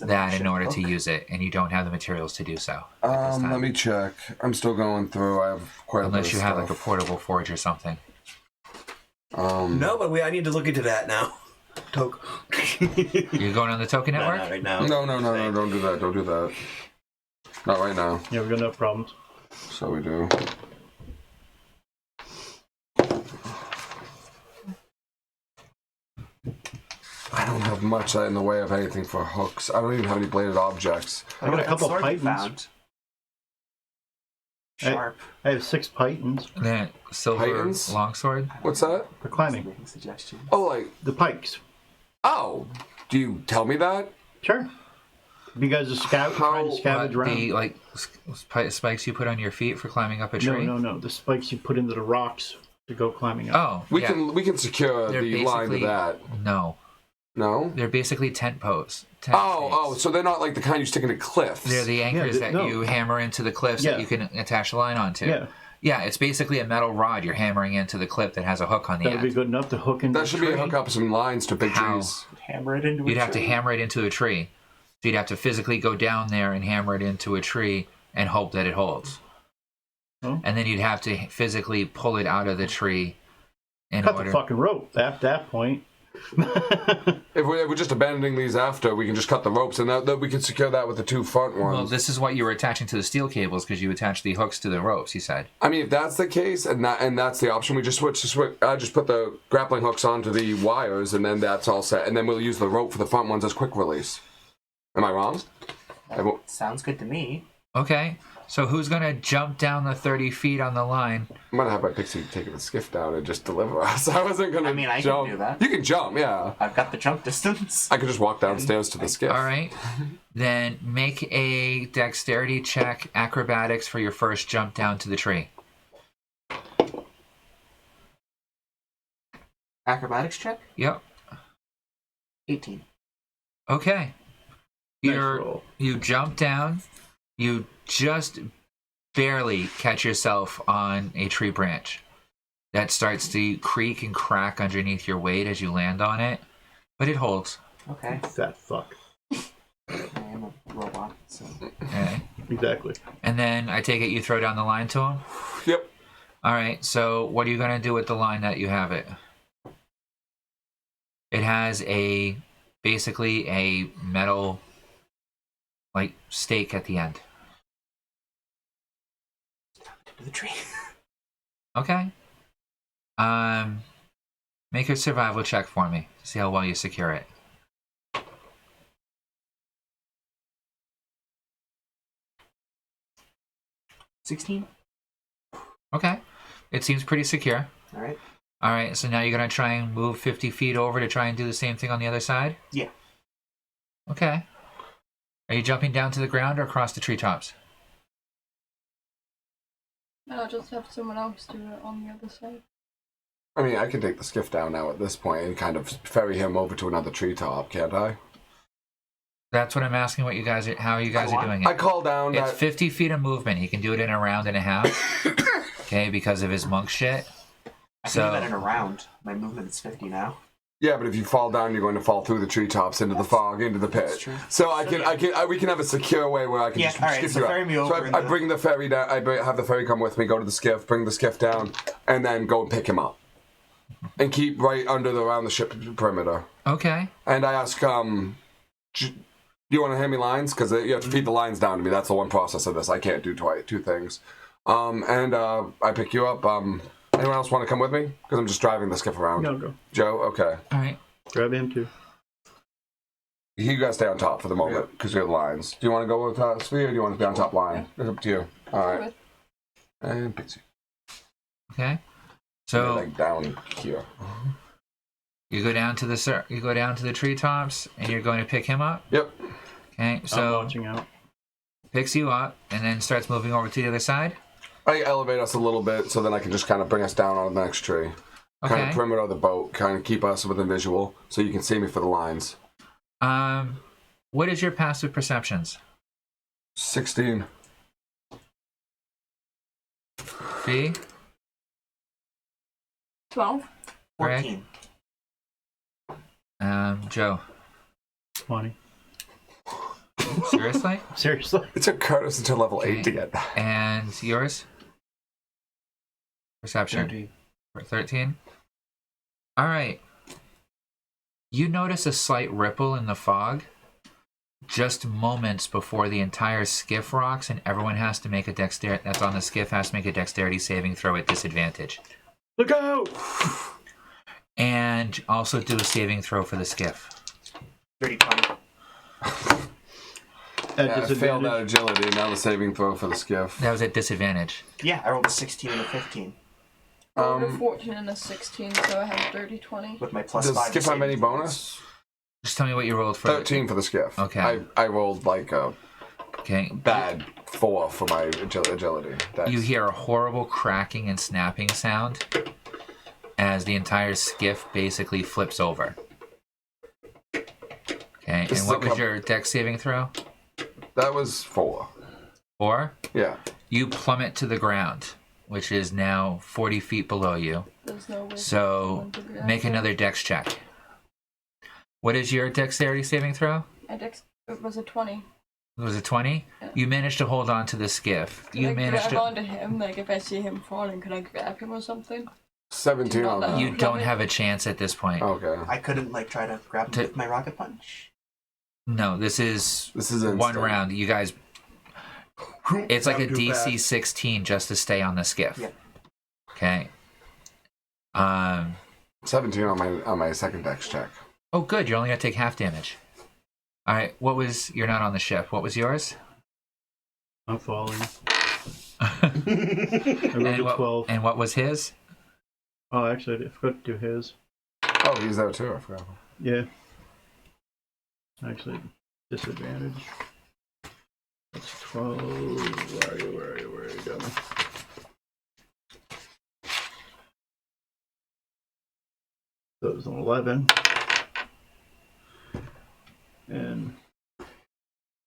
that in order to use it, and you don't have the materials to do so. at this time. let me check. I'm still going through. I have quite a bit Unless of you have like a stuff. portable forge or something. No, but I need to look into that now. Toke. You're going on the token network? Not right now. No, don't do that. Don't do that. Not right now. Yeah, we're gonna have problems. So we do. I don't have much in the way of anything for hooks. I don't even have any bladed objects. I got a couple sword you pythons. found. Sharp. I have 6 pythons. And then silver Titans? longsword. What's that? For climbing. Making suggestions. Oh, like, The pikes. oh, do you tell me that? Sure. You guys are trying to scavenge around. The like spikes you put on your feet for climbing up a tree? No. The spikes you put into the rocks to go climbing up. Oh, We yeah. can secure They're the line to basically- that. No. No? They're basically tent posts. Oh, so they're not like the kind you stick into cliffs. They're the anchors that no. you hammer into the cliffs that Yeah. you can attach a line onto. Yeah. Yeah, it's basically a metal rod you're hammering into the clip that has a hook on the That'll end. be good enough to hook into That the should tree. be a hook up some lines to big How? trees. Hammer it into You'd a have to tree. hammer it into a tree. So you'd have to physically go down there and hammer it into a tree and hope that it holds. Oh. And then you'd have to physically pull it out of the tree in Cut order. the fucking rope at that point. If we're just abandoning these after, we can just cut the ropes, and that we can secure that with the 2 front ones. Well, this is what you were attaching to the steel cables because you attached the hooks to the ropes, you said. I mean, if that's the case, and that's the option, we just switch. I just put the grappling hooks onto the wires, and then that's all set. And then we'll use the rope for the front ones as quick release. Am I wrong? Sounds good to me. Okay, so who's going to jump down the 30 feet on the line? I'm gonna have my pixie taking the skiff down and just deliver us. I wasn't gonna. I mean, I can jump. do that. You can jump, yeah. I've got the jump distance. I could just walk downstairs to the skiff. All right. Then make a dexterity check, acrobatics, for your first jump down to the tree. Acrobatics check? Yep. 18. Okay. Nice roll. You jump down. You just barely catch yourself on a tree branch that starts to creak and crack underneath your weight as you land on it, but it holds. Okay. Fat fuck. I am a robot, so. Okay. Exactly. And then I take it you throw down the line to him? Yep. All right, so what are you going to do with the line that you have it? It has basically a metal like stake at the end. To the tree. Okay. Make a survival check for me. See how well you secure it. $16. Okay. It seems pretty secure. All right. All right, so now you're going to try and move 50 feet over to try and do the same thing on the other side? Yeah. Okay. Are you jumping down to the ground or across the treetops? No, just have someone else do it on the other side. I mean, I can take the skiff down now at this point and kind of ferry him over to another treetop, can't I? That's what I'm asking. How you guys are doing it? I call down It's that. 50 feet of movement. He can do it in a round and a half. Okay, because of his monk shit. I can So- do that in a round. My movement is 50 now. Yeah, but if you fall down, you're going to fall through the treetops into the fog, into the pit. true. So we can have a secure way where I can just alright, skip so you ferry me out. So over I bring the ferry down. Have the ferry come with me. Go to the skiff. Bring the skiff down, and then go and pick him up, and keep right around the ship perimeter. Okay. And I ask, do you want to hand me lines? Because you have to feed the lines down to me. That's the one process of this. I can't do two things. And I pick you up. Anyone else want to come with me? Because I'm just driving the skiff around. No, go. Joe, okay. All right. Grab him too. You guys stay on top for the moment because we have lines. Do you want to go with Sphere or do you want to be on top line? It's up to you. All right. And Pixie. Okay. So So like down here. you go down to the treetops, and you're going to pick him up. Yep. Okay. I'm So watching out. picks you up, and then starts moving over to the other side. I elevate us a little bit so then I can just kind of bring us down on the next tree. Kind Okay. of perimeter of the boat, kind of keep us within visual so you can see me for the lines. What is your passive perceptions? 16. B. 12. 14. Joe. 20. Seriously? Seriously? It took Curtis until level 8 to get that. And yours? Perception. 13. All right. You notice a slight ripple in the fog just moments before the entire skiff rocks, and everyone has to make a dexterity that's on the skiff has to make a dexterity saving throw at disadvantage. Look out! And also do a saving throw for the skiff. 30, 20. At Yeah, I failed that disadvantage. agility, now the saving throw for the skiff. That was at disadvantage. Yeah, I rolled a 16 and a 15 I rolled a 14 and a 16, so I have 30, 20. with my plus Does 5. skiff have saving any throws. bonus? Just tell me what you rolled for 13 for the skiff. Okay. I rolled like a Okay. bad 4 for my agility. Dex. You hear a horrible cracking and snapping sound as the entire skiff basically flips over. Okay, This and is what a was couple- your dex saving throw? That was 4. 4? Yeah. You plummet to the ground, which is now 40 feet below you. There's no way. So make another dex check. What is your dexterity saving throw? It was a 20. Was it 20? Yeah. You managed to hold on to the skiff. Can You I managed grab to. onto him? Like, if I see him falling, could I grab him or something? 17 on that. You don't have a chance at this point. Okay. I couldn't like try to grab him To- with my rocket punch. No, this is This is one instant. round. You guys, it's like a Grab too DC fast. 16 just to stay on the skiff. Yeah. Okay. 17 on my second dex check. Oh, good. You're only gonna take half damage. All right. What was? You're not on the ship. What was yours? I'm falling. I rolled And a what, 12. and what was his? Oh, actually, I forgot to do his. Oh, he's there too. I forgot. Yeah. Actually, disadvantage. That's 12. Where are you? Got me. So it was an 11. And.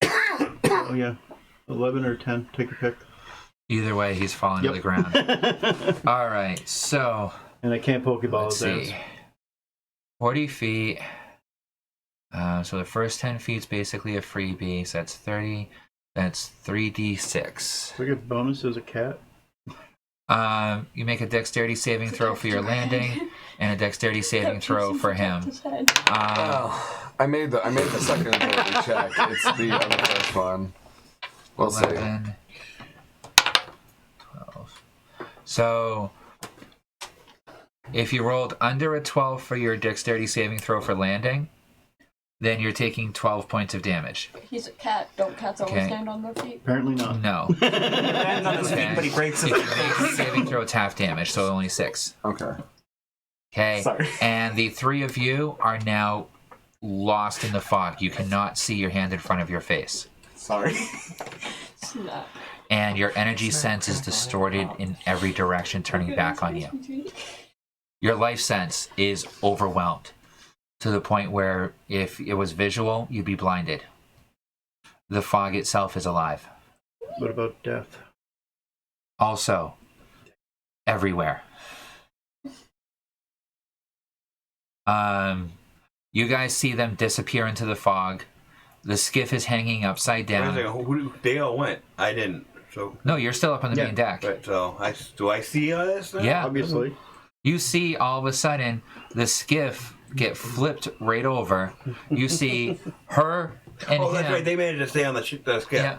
Oh, yeah. 11 or 10. Take a pick. Either way, he's falling to the ground. All right. So And I can't Pokeball let's his see. ass. 40 feet. So the first 10 feet's basically a freebie. So that's 30. That's 3d6. We get bonus as a cat. You make a dexterity saving throw for your landing, and a dexterity saving throw for him. I made the second ability check. It's the other first one. We'll see. 11, 12. So, if you rolled under a 12 for your dexterity saving throw for landing, then you're taking 12 points of damage. He's a cat. Don't cats always Okay. stand on their feet? Apparently not. No. Lands on his feet, but he breaks If his you make a saving throw, it's half damage, so only 6. Okay. Okay. Sorry. And the 3 of you are now lost in the fog. You cannot see your hand in front of your face. Sorry. Snap. And your energy sense is distorted in every direction, turning back on you. Your life sense is overwhelmed to the point where if it was visual, you'd be blinded. The fog itself is alive. What about death? Also, everywhere. You guys see them disappear into the fog. The skiff is hanging upside down. They all went. I didn't. So No, you're still up on the main deck. But do I see all this now? Yeah. Obviously. You see all of a sudden the skiff get flipped right over. You see her and Oh, him that's right. They managed to stay on the skiff.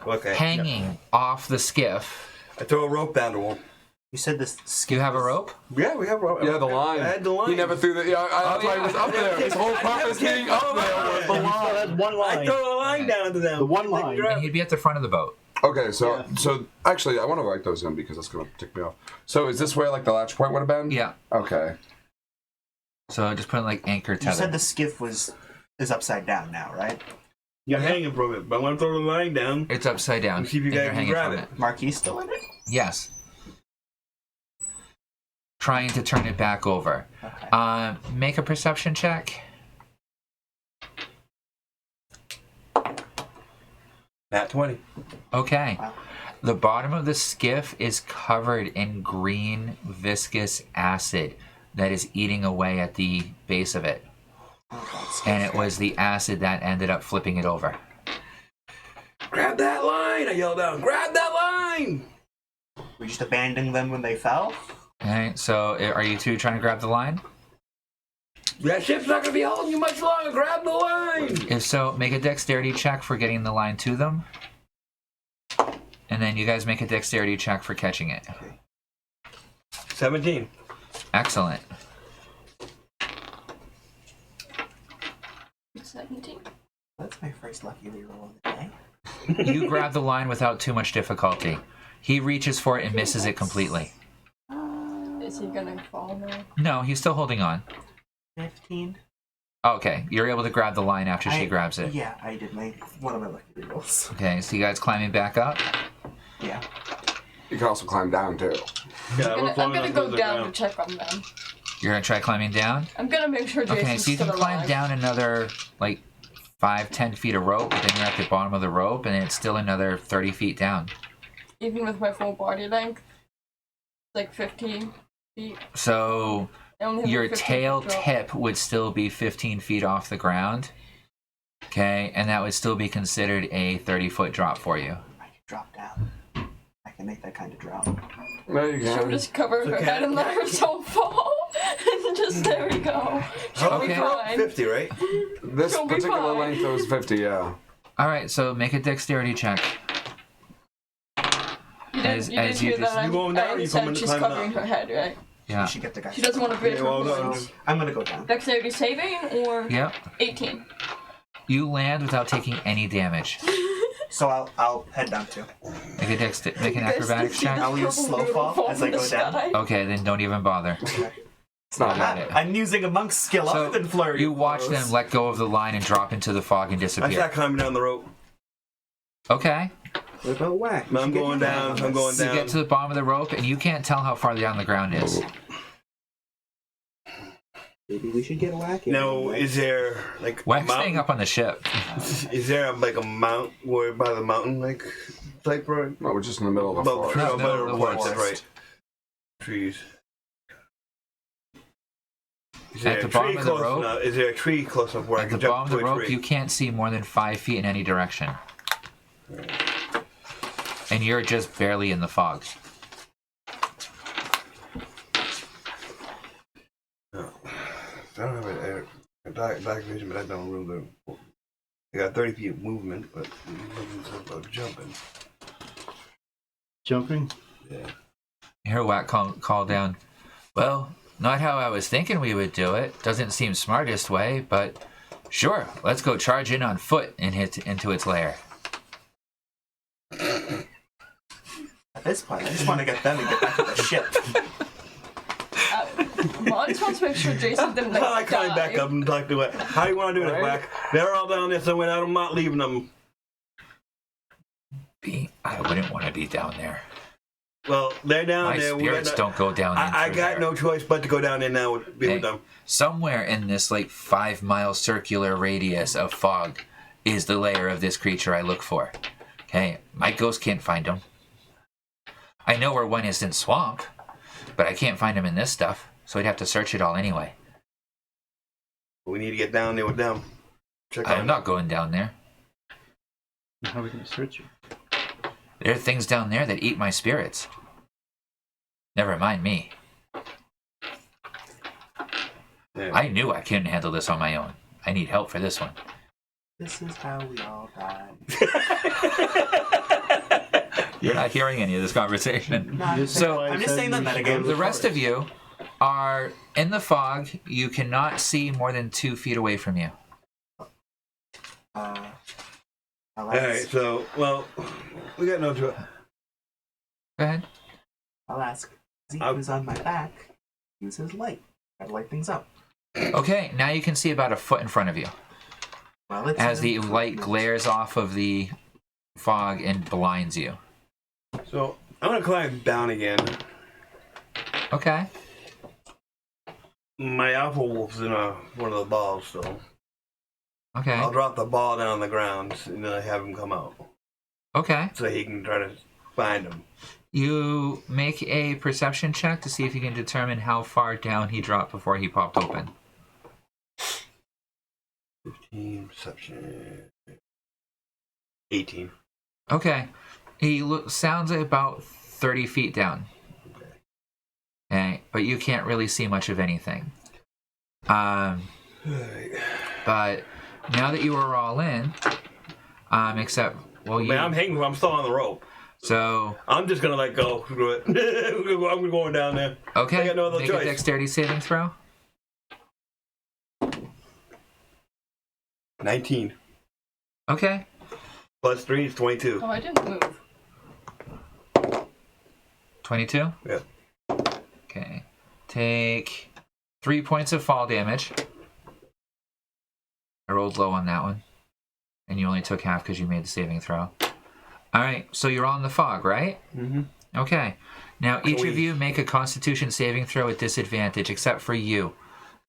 Okay. hanging off the skiff. I throw a rope down to him. You said this Do skiff. you have a rope? Yeah, we have a rope. Yeah, the line. I had the line. He never threw the. Yeah, that's why he was up there. His whole purpose being up there was the So line. that's one line. I throw the line down to them. The one line. And he'd be at the front of the boat. Okay, so actually, I want to write those in because that's gonna tick me off. So is this where like the latch point would have been? Yeah. Okay. So just put like anchor You tether. said the skiff is upside down now, right? You're hanging from it, but I want to throw the line down. It's upside down. And see if you and guys you're can hanging grab from it. Marquis still in it? Yes. Trying to turn it back over. Okay. Make a perception check. Nat 20. Okay. Wow. The bottom of the skiff is covered in green viscous acid that is eating away at the base of it. And it was the acid that ended up flipping it over. Grab that line! I yelled out, grab that line! We just abandoned them when they fell? Okay, so are you two trying to grab the line? That ship's not going to be holding you much longer. Grab the line! If so, make a dexterity check for getting the line to them. And then you guys make a dexterity check for catching it. 17. Excellent. 17. That's my first lucky reroll of the day. You grab the line without too much difficulty. He reaches for it and misses it completely. Is he gonna fall now? No, he's still holding on. 15. Okay, you're able to grab the line after she grabs it. Yeah, I did one of my lucky rerolls. Okay, so you guys climbing back up. Yeah. You can also climb down too. Yeah, I'm gonna go down to check on them. You're gonna try climbing down? I'm gonna make sure Jason's Okay, so you still can climb alive. down another, like, 5-10 feet of rope, but then you're at the bottom of the rope, and it's still another 30 feet down. Even with my full body length, like 15 feet. So I only have a your 15 tail foot drop. tip would still be 15 feet off the ground. Okay, and that would still be considered a 30-foot drop for you. I can drop down. I can make that kind of drop. No, you She'll can't. just cover her Okay. head and let herself fall. And just there we go. She'll be Okay. fine. 50, right? This She'll be particular fine. length was 50. Yeah. All right, so make a dexterity check. You As didn't you hear just- that? You going down or I you said coming to she's climb covering down? her head, right? Yeah. You should get the guy. She doesn't want to break Yeah, her well, no, bones. I'm gonna go down. Dexterity saving or Yep. 18. You land without taking any damage. So I'll head down too. Make a make an acrobatics check. I'll use slow fall as I go down. Okay, then don't even bother. It's not Got bad. it. I'm using a monk's skill So other than flurry. you watch blows. them let go of the line and drop into the fog and I start disappear. climbing down the rope. Okay. What about whack? I'm going down. I'm going You down. get to the bottom of the rope and you can't tell how far down the ground is. Maybe we should get a whack. in. Now, is there like a Wax staying mountain? up on the ship. Is there like a mount where by the mountain like type road? No, we're just in the middle of a About forest. No, about middle the of the forest, forest. that's right. Trees. Is At there the a bottom tree of the close rope? enough? Is there a tree close enough where I At can the jump bottom to of the a rope, tree? you can't see more than 5 feet in any direction. And you're just barely in the fog. No. I don't have a dark vision, but I don't really. I got 30 feet of movement, but about jumping. Jumping? Yeah. You hear Wack call down. Well, not how I was thinking we would do it. Doesn't seem smartest way, but sure, let's go charge in on foot and hit into its lair. At this point, I just want to get them and get back to the ship. I just want to make sure Jason didn't like I climb die. back up and talk to it. How do you want to do this, Black? They're all down there somewhere. I'm not leaving them. I wouldn't want to be down there. Well, they're down My there. spirits don't go down I through got there. no choice but to go down there now with Hey, them. somewhere in this like 5-mile circular radius of fog is the lair of this creature I look for. Okay, my ghost can't find him. I know where one is in swamp, but I can't find him in this stuff, so I'd have to search it all anyway. We need to get down there with them. Check I'm not going down there. How are we gonna search you? There are things down there that eat my spirits. Never mind me. Yeah. I knew I couldn't handle this on my own. I need help for this one. This is how we all die. You're not hearing any of this conversation. No, I'm just So- saying, I'm just saying the metagame. The rest of you are in the fog. You cannot see more than 2 feet away from you. I'll All right, ask, so we got no choice. Go ahead. I'll ask Zeke, who's on my back, use his light. Gotta light things up. Okay, now you can see about a foot in front of you Well, it's as an the light improvement. glares off of the fog and blinds you. So I'm gonna climb down again. Okay. My alpha wolf's in one of the balls, so Okay. I'll drop the ball down on the ground and then I have him come out Okay. so he can try to find him. You make a perception check to see if you can determine how far down he dropped before he popped open. 15 perception. 18. Okay. He sounds about 30 feet down. Okay. But you can't really see much of anything. But now that you are all in, except, well, you... Man, I'm hanging. I'm still on the rope. So, I'm just gonna let go. Screw it. I'm going down there. okay, I got no other make choice. a dexterity saving throw. 19 Okay. plus 3 is 22. Oh, I didn't move. 22? Yeah. Okay. Take 3 points of fall damage. I rolled low on that one. And you only took half because you made the saving throw. Alright, so you're all in the fog, right? Mm-hmm. Okay. Now each of you make a constitution saving throw at disadvantage, except for you.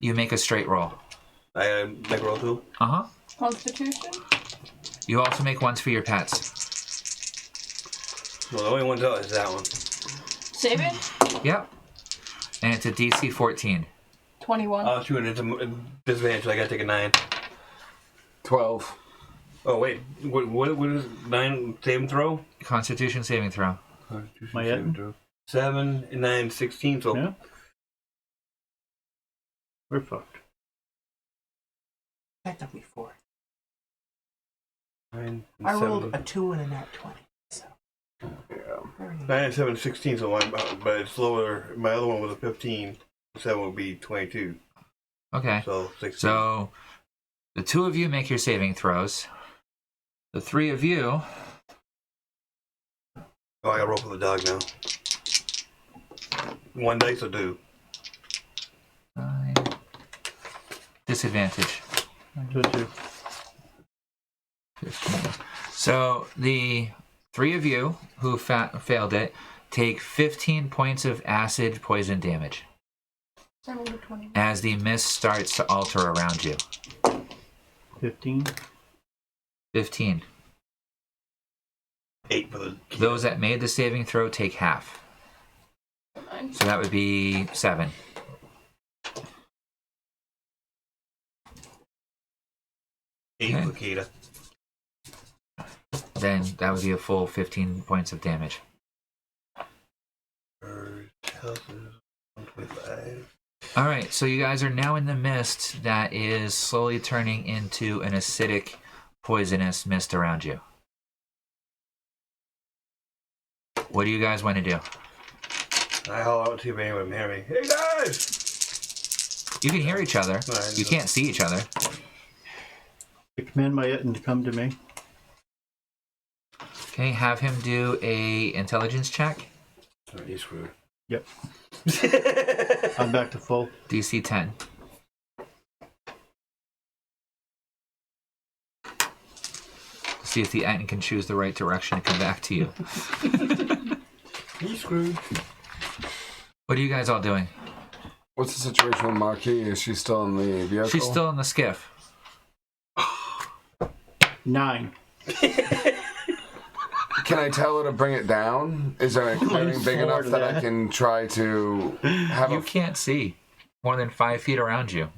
You make a straight roll. I gotta make a roll too. Uh-huh. Constitution? You also make ones for your pets. Well, the only one is that one. Save it? Yep. And it's a DC 14. 21. Oh, shoot, it's a disadvantage. So I gotta take a 9. 12. Oh, wait. What is 9 saving throw? Constitution saving throw. Constitution My saving throw. 7 and 9, 16. So Yeah. We're fucked. Technically 4. 9 and I 7. rolled a 2 and a nat 20. So. Yeah. Very 9 and 7 is 16, so but it's lower. My other one was a 15. 7 would be 22. Okay. So 16. So the 2 of you make your saving throws. The 3 of you... Oh, I gotta roll for the dog now. 1 dice will do. 9. Disadvantage. So two. 15. So the 3 of you who failed it take 15 points of acid poison damage I rolled a 20. as the mist starts to alter around you. 15. 15. 8 for the. Those that made the saving throw take half. 9. So that would be 7. Eight Okay. for Kata. Then that would be a full 15 points of damage. Health is 125. Alright, so you guys are now in the mist that is slowly turning into an acidic, poisonous mist around you. What do you guys want to do? I holler out to see if anyone can hear me. Hey guys! You can hear each other. Right. You can't see each other. I command my Etten to come to me. Okay, have him do a intelligence check. Oh, he's screwed. Yep. I'm back to full. DC 10. See if the Etten can choose the right direction to come back to you. He's screwed. What are you guys all doing? What's the situation with Marquis? Is she still in the vehicle? She's still in the skiff. 9. Can I tell her to bring it down? Is there a clearing big enough for that I that. can try to have You a... can't see more than 5 feet around you.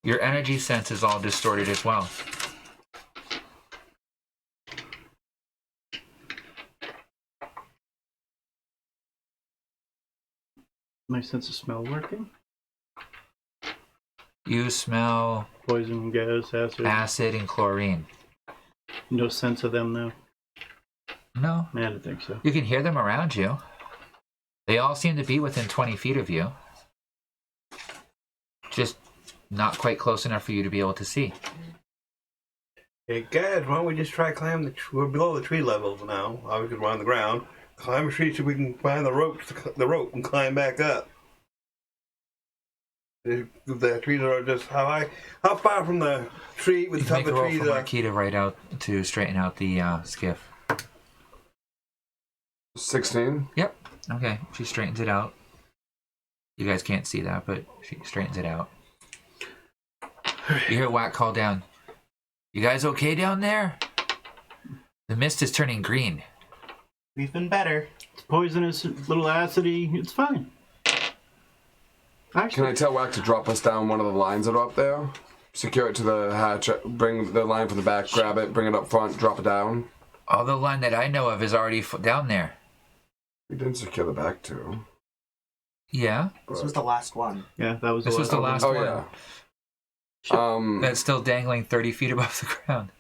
Your energy sense is all distorted as well. My sense of smell working? You smell Poison, gas, acid and chlorine. No sense of them, though? No. I don't think so. You can hear them around you. They all seem to be within 20 feet of you. Just not quite close enough for you to be able to see. Hey guys, why don't we just try climb we're below the tree levels now. Obviously we're on the ground. Climb a tree so we can find the rope and climb back up. The trees are just how far from the tree with You the can top make of a the roll trees for Marquis to write out to straighten out the skiff. 16. Yep. Okay. She straightens it out. You guys can't see that, but she straightens it out. You hear Whack call down. You guys okay down there? The mist is turning green. We've been better. It's poisonous, a little acidy. It's fine. Actually, Can I tell Wack to drop us down one of the lines that are up there? Secure it to the hatch, bring the line from the back, grab it, bring it up front, drop it down. All the line that I know of is already down there. We didn't secure the back too. Yeah. This was the last one. Yeah, that was This was the last Oh one. yeah. That's still dangling 30 feet above the ground.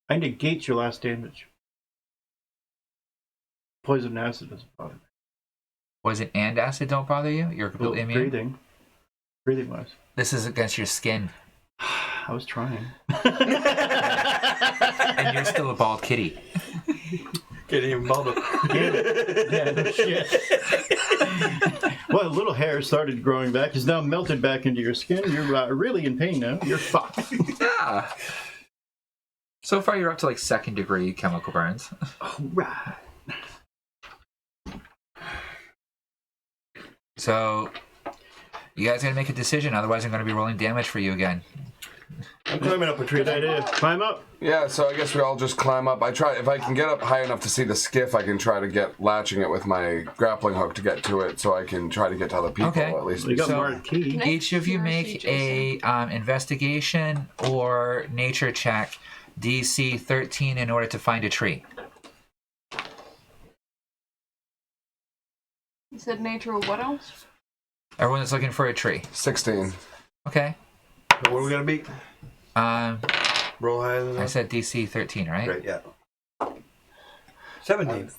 I negate your last damage. Poison acid doesn't bother me. Poison and acid don't bother you? You're completely immune? Breathing. Breathing wise. This is against your skin. I was trying. And you're still a bald kitty. Can't even bother. Yeah, no shit. Well, a little hair started growing back. It's now melted back into your skin. You're really in pain now. You're fucked. Yeah. So far, you're up to like 2nd degree chemical burns. All right. So, you guys gotta make a decision. Otherwise, I'm gonna be rolling damage for you again. I'm climbing up a tree. Good idea. Climb up. Yeah, so I guess we all just climb up. If I can get up high enough to see the skiff, I can try to get latching it with my grappling hook to get to it, so I can try to get to other people Okay. at least. You got So- Marquis. Each of you make a investigation or nature check, DC 13, in order to find a tree. You said nature or what else? Everyone that's looking for a tree. 16. Okay. What are we gonna beat? Roll higher than I that? said DC 13, right? Right, yeah. 17.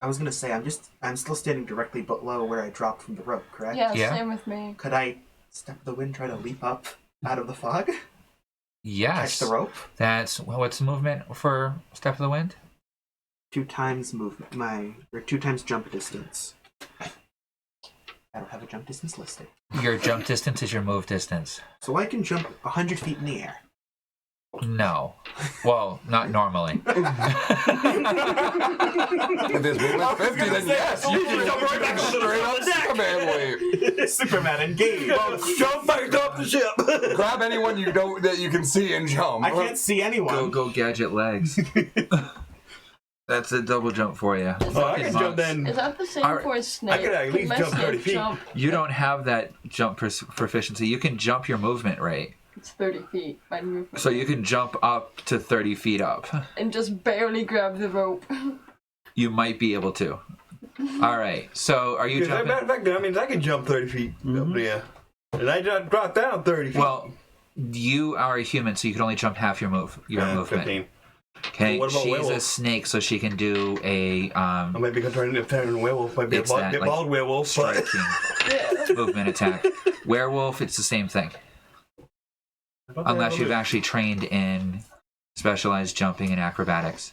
I was gonna say I'm still standing directly below where I dropped from the rope, correct? Yeah, Yeah. same with me. Could I step the wind, try to leap up out of the fog? Yes. Catch the rope? That's what's the movement for Step of the Wind? 2 times movement, or 2 times jump distance. I don't have a jump distance listed. Your jump distance is your move distance. So I can jump 100 feet in the air. No. Well, not normally. If there's movement 50, then yes, you can jump right back straight up Superman leap. Superman engage! Jump back up the ship! Grab anyone that you can see and jump. I can't see anyone. Go gadget legs. That's a double jump for you. Oh, I can jump then. Is that the same Alright. for a snake? I could at least my jump 30 snake feet. jump? You don't have that jump proficiency. You can jump your movement rate. It's 30 feet. My movement. So you can jump up to 30 feet up. And just barely grab the rope. You might be able to. All right. So are you Matter jumping? of fact, that means I can jump 30 feet up there. And I just dropped down 30 feet. Well, you are a human, so you can only jump half your movement. 15. Okay. What about She's a werewolf? snake, so she can do a I might be turning into a werewolf. Might be a It's that, like, bald werewolf. But striking movement attack. Werewolf, it's the same thing. Unless you've actually trained in specialized jumping and acrobatics.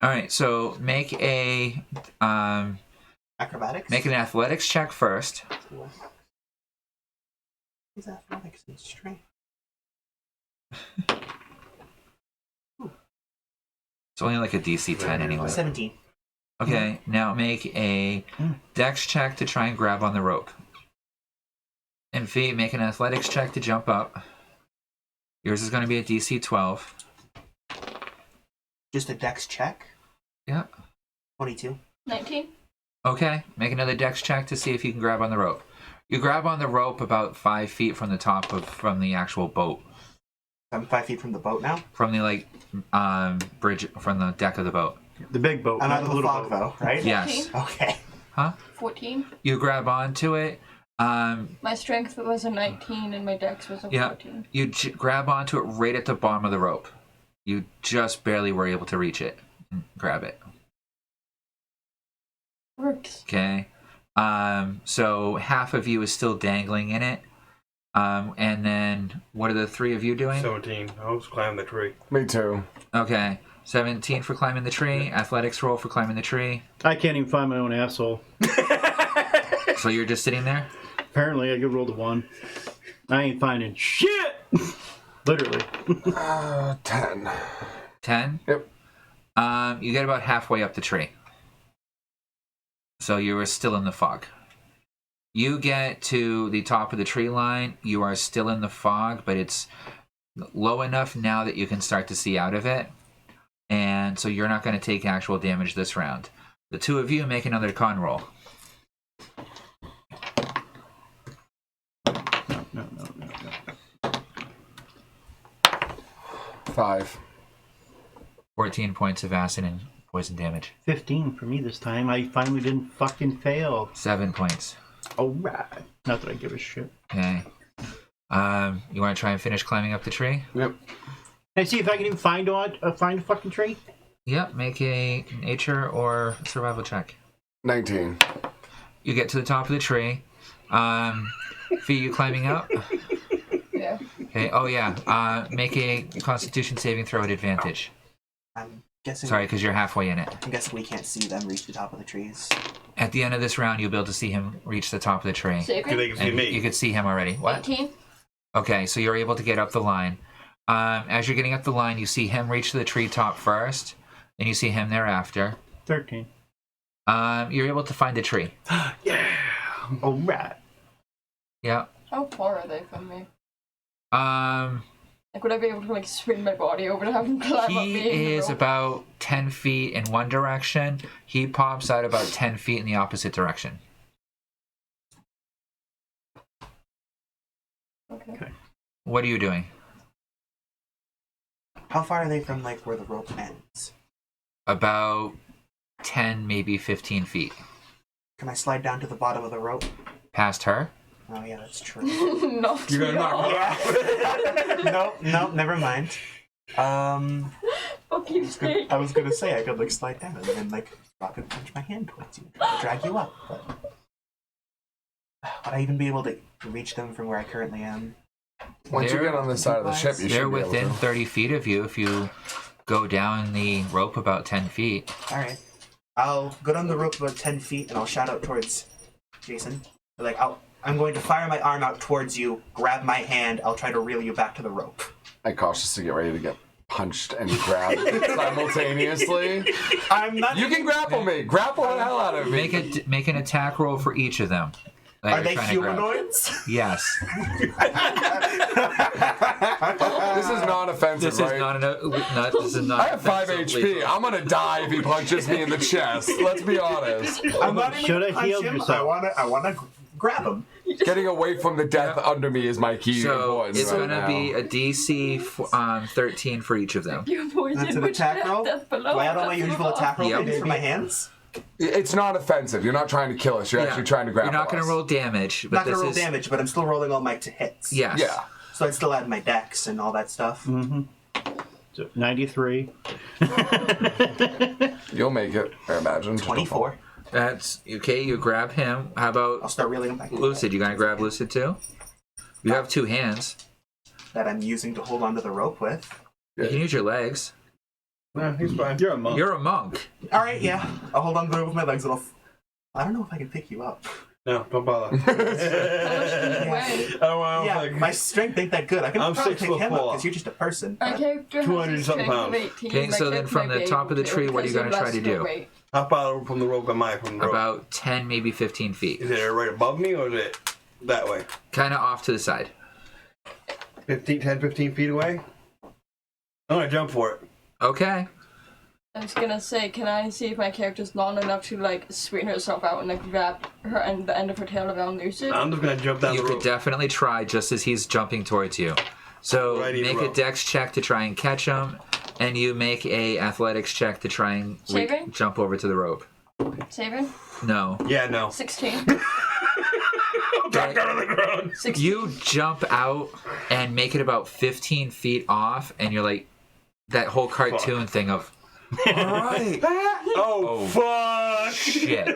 All right, so make an Acrobatics? athletics check first. Is athletics and strength? It's only like a DC 10 anyway. 17. Okay, now make a dex check to try and grab on the rope. And Fee, make an athletics check to jump up. Yours is going to be a DC 12. Just a dex check? Yeah. 22. 19? Okay, make another dex check to see if you can grab on the rope. You grab on the rope about 5 feet from the actual boat. I'm 5 feet from the boat now. From the bridge, from the deck of the boat. The big boat. I'm not out of the the little fog boat. though, right? Yes. Okay. Huh? 14. You grab onto it. My strength was a 19 and my dex was a 14. You grab onto it right at the bottom of the rope. You just barely were able to reach it. Grab it. Works. Okay. So half of you is still dangling in it. And then what are the 3 of you doing? 17. I'll just climb the tree. Me too. Okay. 17 for climbing the tree. Athletics roll for climbing the tree. I can't even find my own asshole. So you're just sitting there? Apparently, I could roll the 1. I ain't finding shit! Literally. 10. 10? Yep. You get about halfway up the tree. So you are still in the fog. You get to the top of the tree line. You are still in the fog, but it's low enough now that you can start to see out of it. And so you're not going to take actual damage this round. The 2 of you make another con roll. No. 5. 14 points of acid and poison damage. 15 for me this time. I finally didn't fucking fail. 7 points. Alright. Not that I give a shit. Okay. You want to try and finish climbing up the tree? Yep. Can I see if I can even find a fucking tree? Yep. Make a nature or survival check. 19. You get to the top of the tree. Fee, you climbing up? Yeah. Okay. Oh yeah. Make a Constitution saving throw at advantage. I'm guessing. Sorry, because you're halfway in it. I'm guessing we can't see them reach the top of the trees. At the end of this round, you'll be able to see him reach the top of the tree. Saving? They can see And me. you could see him already. What? 18. Okay, so you're able to get up the line. As you're getting up the line, you see him reach the treetop first, then you see him thereafter. 13. You're able to find a tree. Yeah! Alright. Yeah. How far are they from me? Um, Like, would I be able to, like, swing my body over to have him climb up me? he in the is rope? about 10 feet in one direction. He pops out about 10 feet in the opposite direction. Okay. What are you doing? How far are they from like where the rope ends? About 10, maybe 15 feet. Can I slide down to the bottom of the rope? Past her? Oh yeah, that's true. Knocked You're me gonna knock off. Yeah. nope, never mind. Fuck you, Snake. I was gonna say I could like slide down and then like rocket punch my hand towards you, try to drag you up. But would I even be able to reach them from where I currently am? Once you They're- get on the side of the ship, you They're should be within able to. 30 feet of you if you go down the rope about 10 feet. All right, I'll go down the rope about 10 feet and I'll shout out towards Jason. Like I'm going to fire my arm out towards you. Grab my hand. I'll try to reel you back to the rope. I cautiously get ready to get punched and grabbed simultaneously. I'm not. You can grapple me. Grapple the hell out of me. Make an attack roll for each of them. that Are you're they trying to grab. humanoids? Yes. This is non-offensive, This right? is not. This is not. I have 5 offensively- HP. I'm gonna die if he punches me in the chest. Let's be honest. I'm not even Should gonna have punch healed him. yourself. I wanna grab him. Getting away from the death under me is my key So importance it's right gonna now. be a DC 13 for each of them. You avoided That's an which attack death roll? death below, Do I add all my death usual above. attack roll Yep. I do for my hands? It's not offensive. You're not trying to kill us. You're actually trying to grapple You're not going us. to roll damage, but Not gonna this roll is damage, but I'm still rolling all my to hits. yes. Yeah. So I'd still add my dex and all that stuff. Mm-hmm. So 93. You'll make it, I imagine. Just don't 24. That's okay. You grab him. How I'll about start reeling him back. Lucid? You gonna grab Lucid too? You have 2 hands. That I'm using to hold onto the rope with. You can use your legs. No, he's fine. You're a monk. You're a monk. All right, yeah. I'll hold on to the rope with my legs. I don't know if I can pick you up. No, don't bother. How much did you weigh? Oh, well, Yeah, like, my strength ain't that good. I can I'm probably 6 pick foot him up 4. because you're just a person. My but- character has 200 a something strength of pounds. 18. Okay, My so then character from might the be top of the able tree, to what are you because gonna of try to less do? weight. how far from the rope am I from the rope? About 10, maybe 15 feet. Is it right above me or is it that way? Kind of off to the side. 10, 15 feet away? I'm gonna jump for it. Okay. I was gonna say, can I see if my character's long enough to like straighten herself out and like wrap her and the end of her tail around Lucid? I'm just gonna jump down You the could rope. definitely try just as he's jumping towards you. So Right, need make a a rope. dex check to try and catch him, and you make a athletics check to try and Saving? jump over to the rope. Saving? No. Yeah, no. 16. Back out of the ground. 16. You jump out and make it about 15 feet off, and you're like that whole cartoon thing of, all right, Oh, fuck! shit.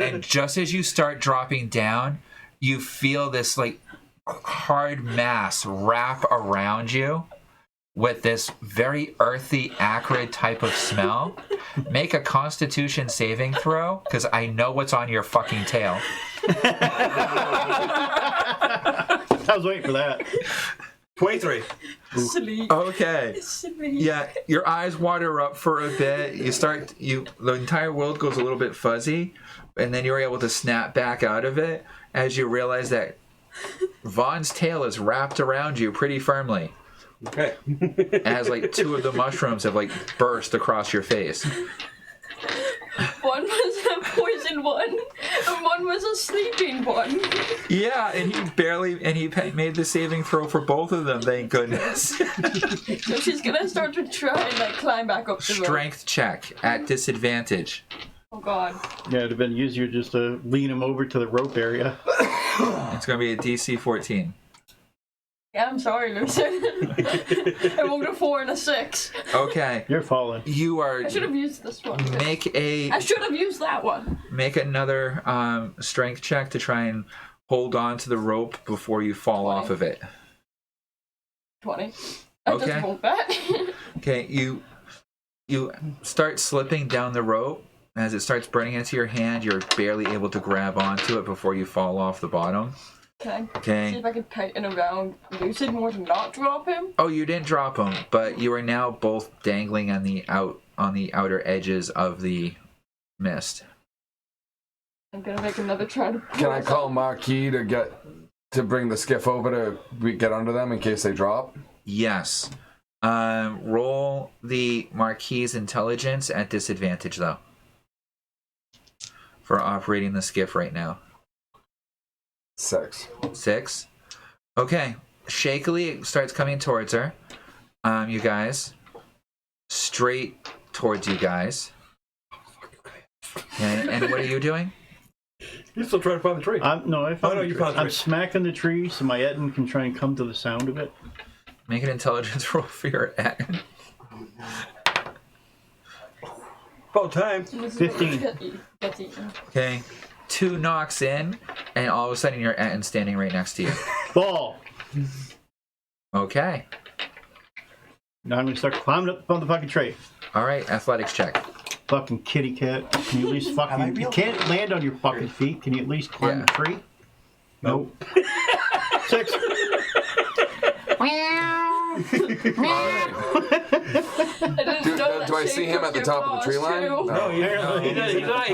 And just as you start dropping down, you feel this like hard mass wrap around you with this very earthy, acrid type of smell. Make a Constitution saving throw, because I know what's on your fucking tail. I was waiting for that. 23. Sleep. Okay. Sleep. Yeah, your eyes water up for a bit. The entire world goes a little bit fuzzy, and then you're able to snap back out of it as you realize that Vaughn's tail is wrapped around you pretty firmly. Okay. As like two of the mushrooms have like burst across your face. One was a poison one, and one was a sleeping one. Yeah, and he made the saving throw for both of them, thank goodness. So she's gonna start to try and like climb back up the rope. Strength check at disadvantage. Oh god. Yeah, it'd have been easier just to lean him over to the rope area. It's going to be a DC 14. Yeah, I'm sorry, Lucid. I rolled a 4 and a 6. Okay. You're falling. You are... I should have used this one. I should have used that one. Make another strength check to try and hold on to the rope before you fall 20. off of it. 20. I Okay. just rolled that. Okay, you start slipping down the rope. As it starts burning into your hand, you're barely able to grab onto it before you fall off the bottom. Can I Okay. see if I can tighten around Lucid more to not drop him? Oh, you didn't drop him, but you are now both dangling on the outer edges of the mist. I'm gonna make another try to Can I call Marquis to bring the skiff over to get under them in case they drop? Yes. Roll the Marquis' intelligence at disadvantage, though, for operating the skiff right now. 6. 6. Okay. Shakily it starts coming towards her. You guys. Straight towards you guys. Okay. And what are you doing? You're still trying to find the tree. I found no, the you tree. found the I'm tree. smacking the tree so my Etten can try and come to the sound of it. Make an intelligence roll for your Etten. About time. 15. Gets eaten. Okay. 2 knocks in, and all of a sudden your Etten's standing right next to you. Ball. Okay. Now I'm gonna start climbing up on the fucking tree. All right. Athletics check. Fucking kitty cat. Can you at least Am I fucking... You real? can't land on your fucking feet. Can you at least climb Yeah. the tree? Nope. 6. Do I see him at the top of the tree line? No,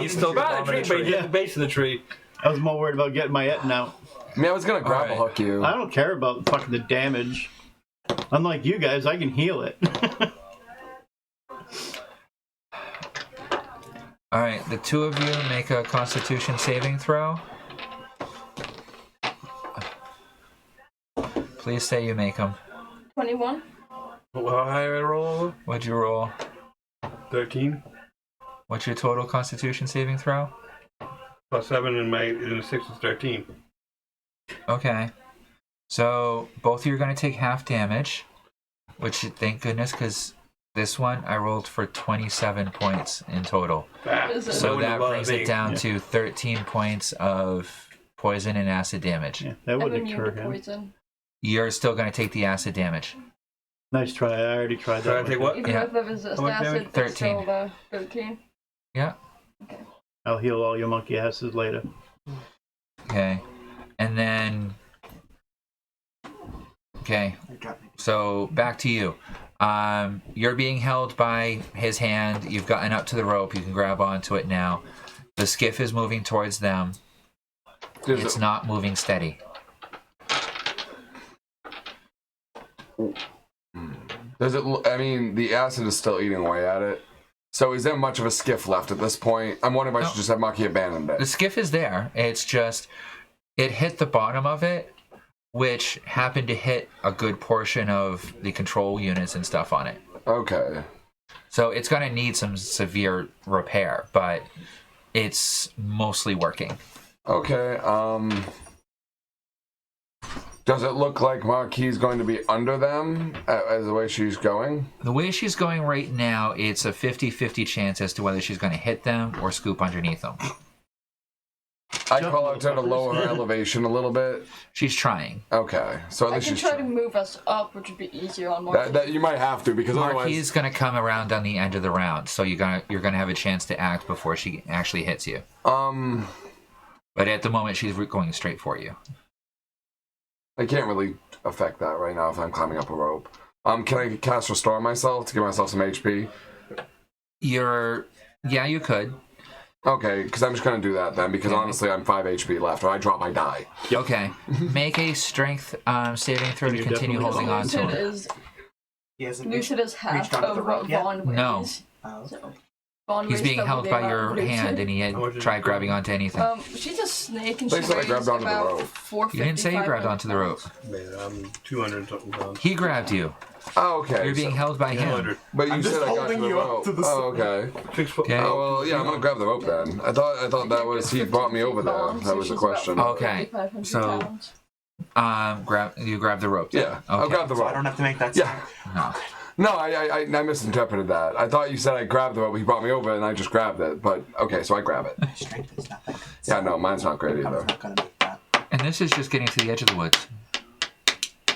he's still by the tree, but he's at the base of the tree. I was more worried about getting my Etten out. I mean, I was gonna grapple Alright. hook you. I don't care about fucking the damage. Unlike you guys, I can heal it. All right. The two of you make a Constitution saving throw. Please say you make them. 21. How high did I roll? What'd you roll? 13. What's your total Constitution saving throw? Plus 7 and the 6 is 13. Okay. So both of you are going to take half damage, which thank goodness, because this one I rolled for 27 points in total. Is it? So wouldn't that have brings bothered it me. down to 13 points of poison and acid damage. Yeah, that I'm wouldn't immune to occur him. poison. You're still going to take the acid damage. Nice try. I already tried Try that. to take one. what? Even Yeah. if I resist How much acid, damage? it's 13. still 13. Yeah. I'll heal all your monkey asses later. Okay. And then... Okay. So back to you. You're being held by his hand. You've gotten up to the rope. You can grab onto it now. The skiff is moving towards them. It's not moving steady. Does it? I mean, the acid is still eating away at it. So is there much of a skiff left at this point? I'm wondering if I should just have Maki abandoned The it. skiff is there. It's just it hit the bottom of it, which happened to hit a good portion of the control units and stuff on it. Okay. So it's going to need some severe repair, but it's mostly working. Okay. Does it look like Maki's going to be under them as the way she's going? The way she's going right now, it's a 50-50 chance as to whether she's going to hit them or scoop underneath them. I call out to her to lower her elevation a little bit. She's trying. Okay, so at I least can she's try to move us up, which would be easier on Marquis. that you might have to because Marquis otherwise. is going to come around on the end of the round, so you're gonna have a chance to act before she actually hits you. But at the moment, she's going straight for you. I can't really affect that right now if I'm climbing up a rope. Can I cast Restore myself to give myself some HP? Yeah, you could. Okay, because I'm just going to do that then, because honestly I'm 5 HP left, or I drop, I die. Okay. Make a strength saving throw to You're continue definitely holding on to Lucid him. is He hasn't Lucid is half reached onto the of rope what yet? Vaughn weighs. No. Oh. So, Vaughn He's weighs being double held the by amount your of Lucid. hand, and he had tried grabbing onto anything. She's a snake and They she said I weighs grabbed onto the about rope. 450. You didn't say you grabbed onto the rope. Man, I'm 200 and something pounds. He grabbed you. Oh, okay. You're being held by him. 200. But you I'm just said I got to holding the you up rope. to the Oh, okay. 6 foot. Okay. Oh, well, yeah, I'm going to grab the rope then. I thought that was, he brought me over there. That was the question. Okay, so- You grab the rope. then. Yeah, I'll Okay. grab the So I rope. don't have to make that. Yeah. No. No, I misinterpreted that. I thought you said I grabbed the rope, he brought me over, and I just grabbed it. But, okay, so I grab it. Strength is nothing. Yeah, no, mine's not great I'm either. not gonna make that. And this is just getting to the edge of the woods. Yeah,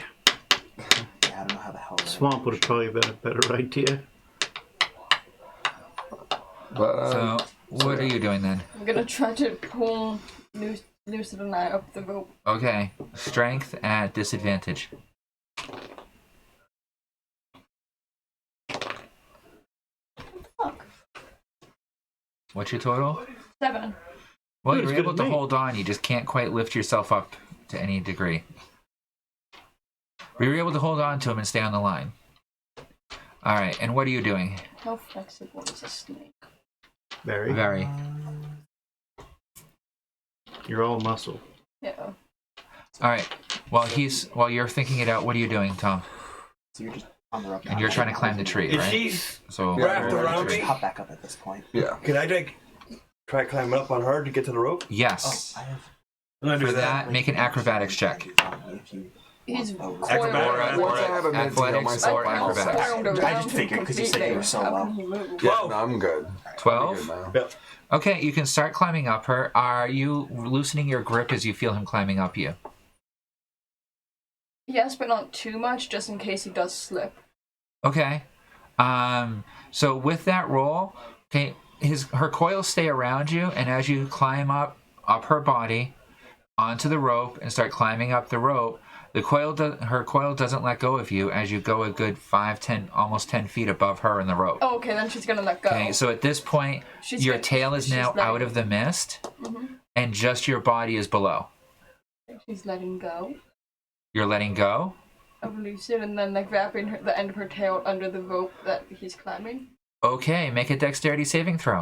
I don't know how the hell. Swamp would have probably been a better idea. But, So, what are you doing then? I'm gonna try to pull Lucid and I up the rope. Okay, strength at disadvantage. Fuck. What's your total? 7. Well, Good, you're as good able as to me. hold on. You just can't quite lift yourself up to any degree. But you're able to hold on to him and stay on the line. All right, and what are you doing? How flexible is a snake? Very. Very. You're all muscle. Yeah. All right. While you're thinking it out, what are you doing, Tom? So you're just on the rope. And you're trying to climb the tree, If right? she's So wrapped you're on the around tree. me, Hop back up at this point. yeah. can I try climbing up on her to get to the rope? Yes. I have. I'm gonna For do that, make an acrobatics check. If you He's want those. coiled Acrobatic- Once I have a minute to heal athletics myself, or I'm all set. acrobatics. I just figured, 'cause you said you were so low. Yeah, Whoa. no, I'm good. 12? I'm good now. Yep. Okay, you can start climbing up her. Are you loosening your grip as you feel him climbing up you? Yes, but not too much, just in case he does slip. Okay. So with that roll, okay, her coils stay around you, and as you climb up her body onto the rope and start climbing up the rope, her coil doesn't let go of you as you go a good 5, 10, almost 10 feet above her in the rope. Oh, okay, then she's gonna let go. Okay, so at this point, She's your gonna- tail is she's now letting- out of the mist, and just your body is below. She's letting go You're letting go. of Lucid and then like wrapping the end of her tail under the rope that he's climbing. Okay, make a dexterity saving throw.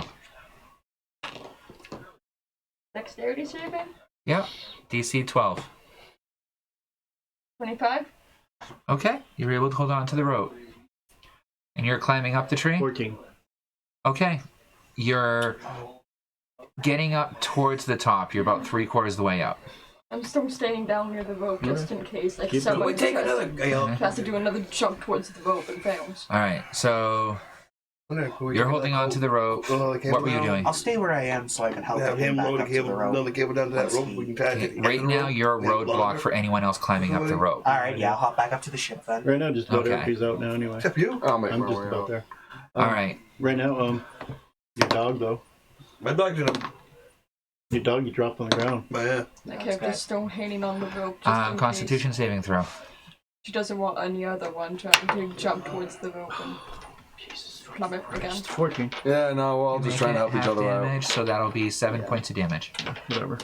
Dexterity saving? Yep, DC 12. 25? Okay, you're able to hold on to the rope. And you're climbing up the tree? 14. Okay. You're getting up towards the top. You're about 3/4 of the way up. I'm still standing down near the rope just in case like Keep somebody We take another. tries to do another jump towards the rope and fails. All right, so you're holding on to the rope. What were you doing? I'll stay where I am so I can help Have him him back load up the to the cable, rope. run the cable down to that rope. We can tie Okay, it. right now, you're a roadblock for anyone else climbing up the rope. All right, yeah, I'll hop back up to the ship then. Right now, just about Okay. everybody's out now anyway. Except you. I'll make I'm my just way about out. there. All right. Right now, your dog though. My dog's in a. Your dog you dropped on the ground. Yeah. The character's still hanging on the rope just in Constitution saving throw. case she doesn't want any other one trying to jump towards the rope and climb it again. 14. Yeah, no, we're all just Make trying to it help each half other out. damage, so that'll be 7 points of damage. Whatever.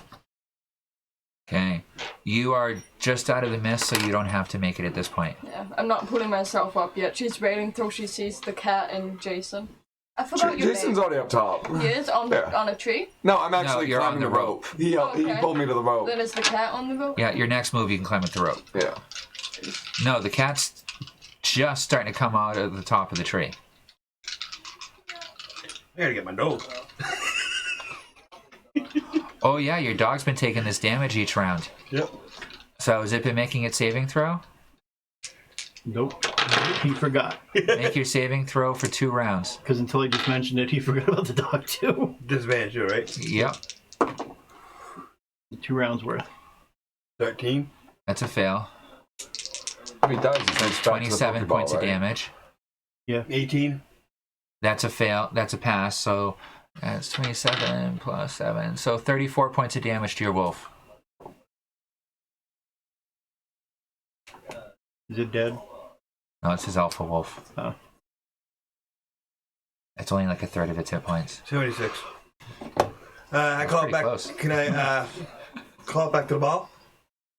Okay. You are just out of the mist, so you don't have to make it at this point. Yeah, I'm not putting myself up yet. She's waiting till she sees the cat and Jason. I forgot your Jason's name. already up top. He is on a tree? No, I'm actually you're climbing on the the rope. He Okay. pulled me to the rope. Then is the cat on the rope? Yeah, your next move you can climb with the rope. Yeah. No, the cat's just starting to come out of the top of the tree. I gotta get my nose. Oh yeah, your dog's been taking this damage each round. Yep. So has it been making its saving throw? Nope. He forgot. Make your saving throw for 2 rounds. Because until I just mentioned it, he forgot about the dog too. Disadvantage, too, right? Yep, 2 rounds worth. 13. that's a fail. If he does, he sends back to the 27 Pokeball, points of right? damage. 18. That's a fail. That's a pass. So that's 27 plus 7. So 34 points of damage to your wolf. Is it dead? No, it's his alpha wolf. Oh. It's only like a third of its hit points. 76. I call it pretty back. close. Can I call it back to the ball?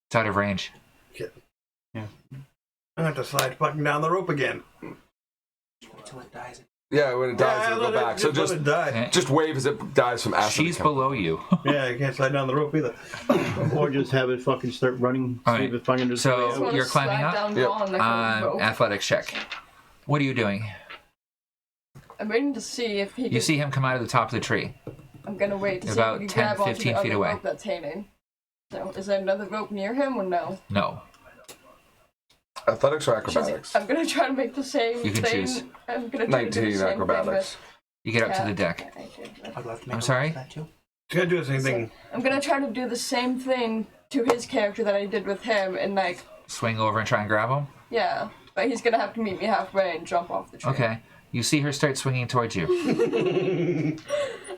It's out of range. I have to slide fucking down the rope again. Until it dies. Yeah, when it dies, it'll go back. So let just it die. Okay. just wave as it dies from acid. She's below you. Yeah, you can't slide down the rope either. Or just have it fucking start running. All See right. if I can just So- I just wanna You're climbing slide up? down Yep. on like a rope. Athletics check. What are you doing? I'm waiting to see if he You can... see him come out of the top of the tree. I'm gonna wait to see About if he 10, can grab onto 15 the feet other away. rope that's hanging. So, is there another rope near him or no? No. Athletics or Choosing- acrobatics? I'm gonna try to make the same You can thing. choose. I'm gonna try to do the 19 same acrobatics. You get up to thing the with deck. I'd love to make I'm a sorry? roll for that too. It's gonna do the same thing. I'm gonna try to do the same thing to his character that I did with him, and like, Swing over and try and grab him. yeah, but he's gonna have to meet me halfway and jump off the tree. Okay. You see her start swinging towards you.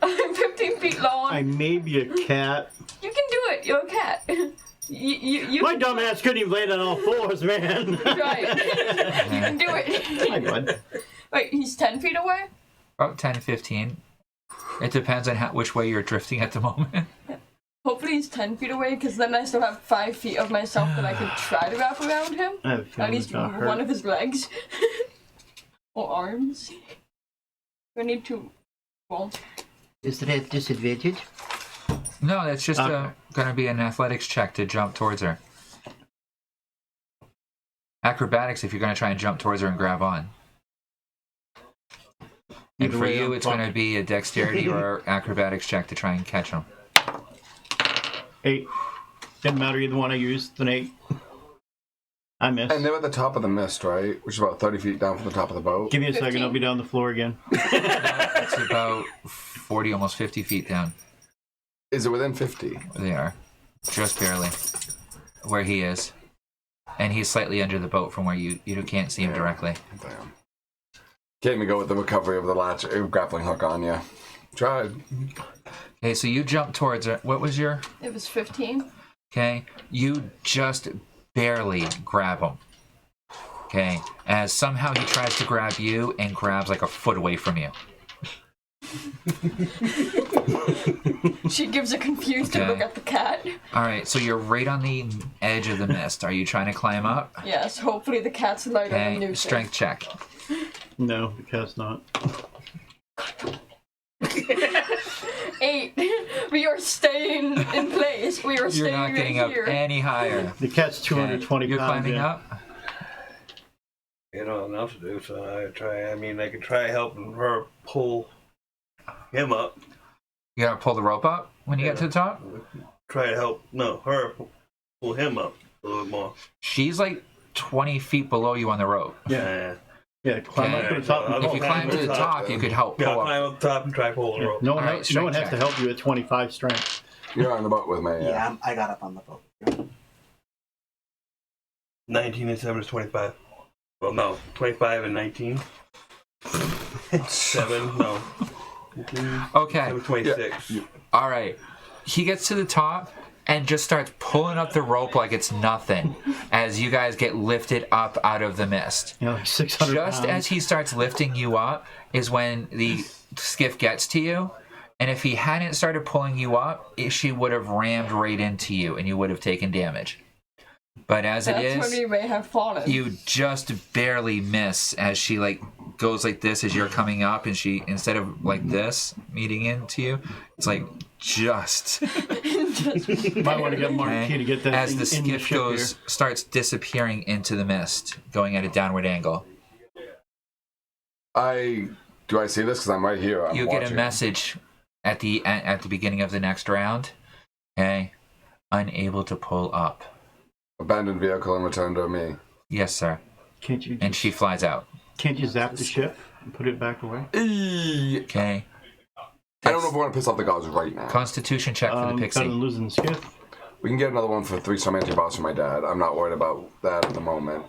I'm 15 feet long. I may be a cat. You can do it. You're a cat. you My dumb ass couldn't even land on all 4s, man. Right. You can do Hi, it. bud. Wait, he's 10 feet away? About 10, 15. It depends on which way you're drifting at the moment. Hopefully he's 10 feet away, because then I still have 5 feet of myself that I could try to wrap around him. I have a feeling At least it's not one hurt. of his legs. Or arms. I need to... Well, Is that at disadvantage? No, that's just Okay. going to be an athletics check to jump towards her. Acrobatics if you're going to try and jump towards her and grab on. And Either for way, you, I'm it's going to fucked. be a dexterity or acrobatics check to try and catch him. 8. Didn't matter either one I used. An 8. I missed. And they're at the top of the mist, right? Which is about 30 feet down from the top of the boat. Give me a second. 15. I'll be down the floor again. It's about 40, almost 50 feet down. Is it within 50? They are. Just barely. Where he is. And he's slightly under the boat from where you can't see him directly. Damn. Can't even go with the recovery of the latch, grappling hook on you. Tried. Okay, so you jump towards her. What was your... it was 15. Okay, you just barely grab him. Okay, as somehow he tries to grab you and grabs like a foot away from you. She gives a confused Okay. look at the cat. All right, so you're right on the edge of the mist. Are you trying to climb up? Yes, hopefully the cat's lighter than Okay, you. strength check. No, the cat's not. 8. We are staying in place. We are You're staying not getting right up here. any higher. The cat's 220 You're pounds. climbing yeah. up? You know, enough to do, so I try. I mean, I could try helping her pull him up. You gotta pull the rope up when you get to the top? Try to help, her pull him up a little bit more. She's like 20 feet below you on the rope. Yeah. Yeah, climb Okay. up to the top. And If you climb to the top, you could help Yeah, pull up. climb up top and try to pull the rope. No one, All right, no one has strength to help you at 25 strength. You're on the boat with me, Yeah, I got up on the boat. 19 and 7 is 25. Well, no, 25 and 19. 7, no. Okay. 7, 26. All right. He gets to the top and just starts pulling up the rope like it's nothing as you guys get lifted up out of the mist. You know, like 600 Just pounds. as he starts lifting you up is when the skiff gets to you. And if he hadn't started pulling you up, she would have rammed right into you and you would have taken damage. But as it That's when is, we may have fallen. you just barely miss as she like goes like this as you're coming up, and she, instead of like this meeting into you, it's like just Might want to get Marquis to get that as thing the in the skiff ship goes here. starts disappearing into the mist, going at a downward angle. Do I see this? Because I'm right here. I'm You watching. get a message at the beginning of the next round. Okay, unable to pull up. Abandoned vehicle and return to me. Yes, sir. Can't you? And she flies out. Can't you zap the ship and put it back away? Okay. I don't know if I want to piss off the gods right now. Constitution check for the Better pixie. than losing the skiff. We can get another one for 3-star anti-boss for my dad. I'm not worried about that at the moment.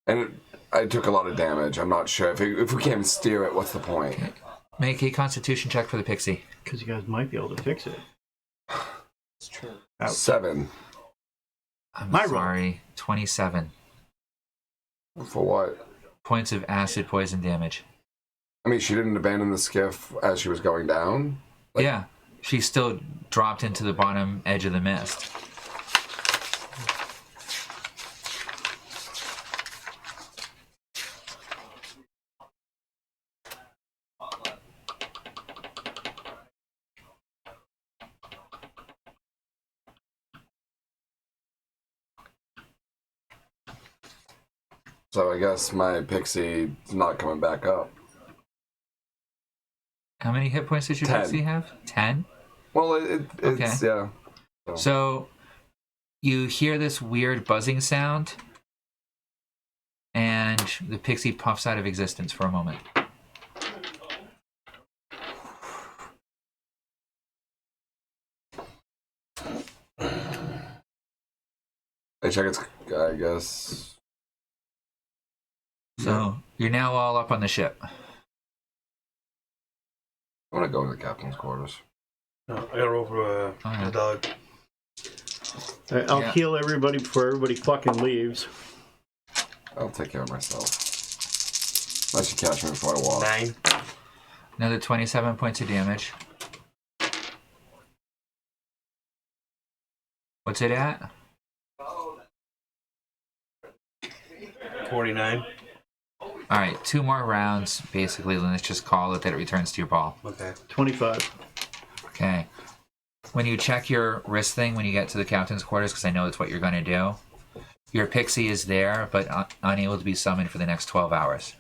And I took a lot of damage. I'm not sure. If we can't steer it, what's the point? Make a Constitution check for the pixie. Because you guys might be able to fix it. It's true. Ouch. 7. I'm My roll. sorry. 27 For what? points of acid poison damage. I mean, she didn't abandon the skiff as she was going down. Yeah, she still dropped into the bottom edge of the mist. So I guess my pixie's not coming back up. How many hit points did your 10. pixie have? 10? Well, it's, yeah. So you hear this weird buzzing sound, and the pixie puffs out of existence for a moment. I check its, I guess. So you're now all up on the ship. I want to go to the captain's quarters. No, I gotta roll for yeah. the dog. Alright, I'll Yeah. heal everybody before everybody fucking leaves. I'll take care of myself. Unless you catch me before I walk. 9. Another 27 points of damage. What's it at? 49. All right, 2 more rounds, basically. Let's just call it that it returns to your ball. Okay. 25. Okay. When you check your wrist thing when you get to the captain's quarters, because I know that's what you're going to do, your pixie is there, but unable to be summoned for the next 12 hours.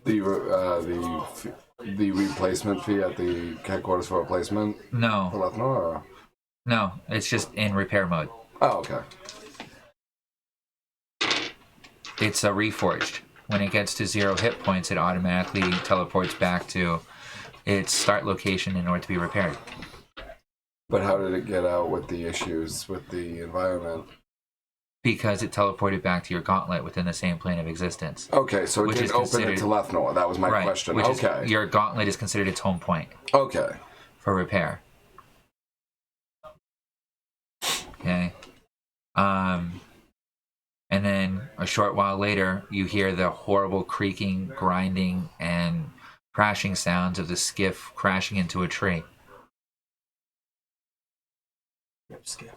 The replacement fee at the headquarters for replacement? For No, Lethno, or? no, it's just in repair mode. Oh, okay. It's reforged. When it gets to 0 hit points, it automatically teleports back to its start location in order to be repaired. But how did it get out with the issues with the environment? Because it teleported back to your gauntlet within the same plane of existence. Okay, so it Which didn't is open it considered- to Lethno. That was my Right, question. which Okay. is, your gauntlet is considered its home point Okay. for repair. Okay. And then a short while later, you hear the horrible creaking, grinding, and crashing sounds of the skiff crashing into a tree. Rip skiff.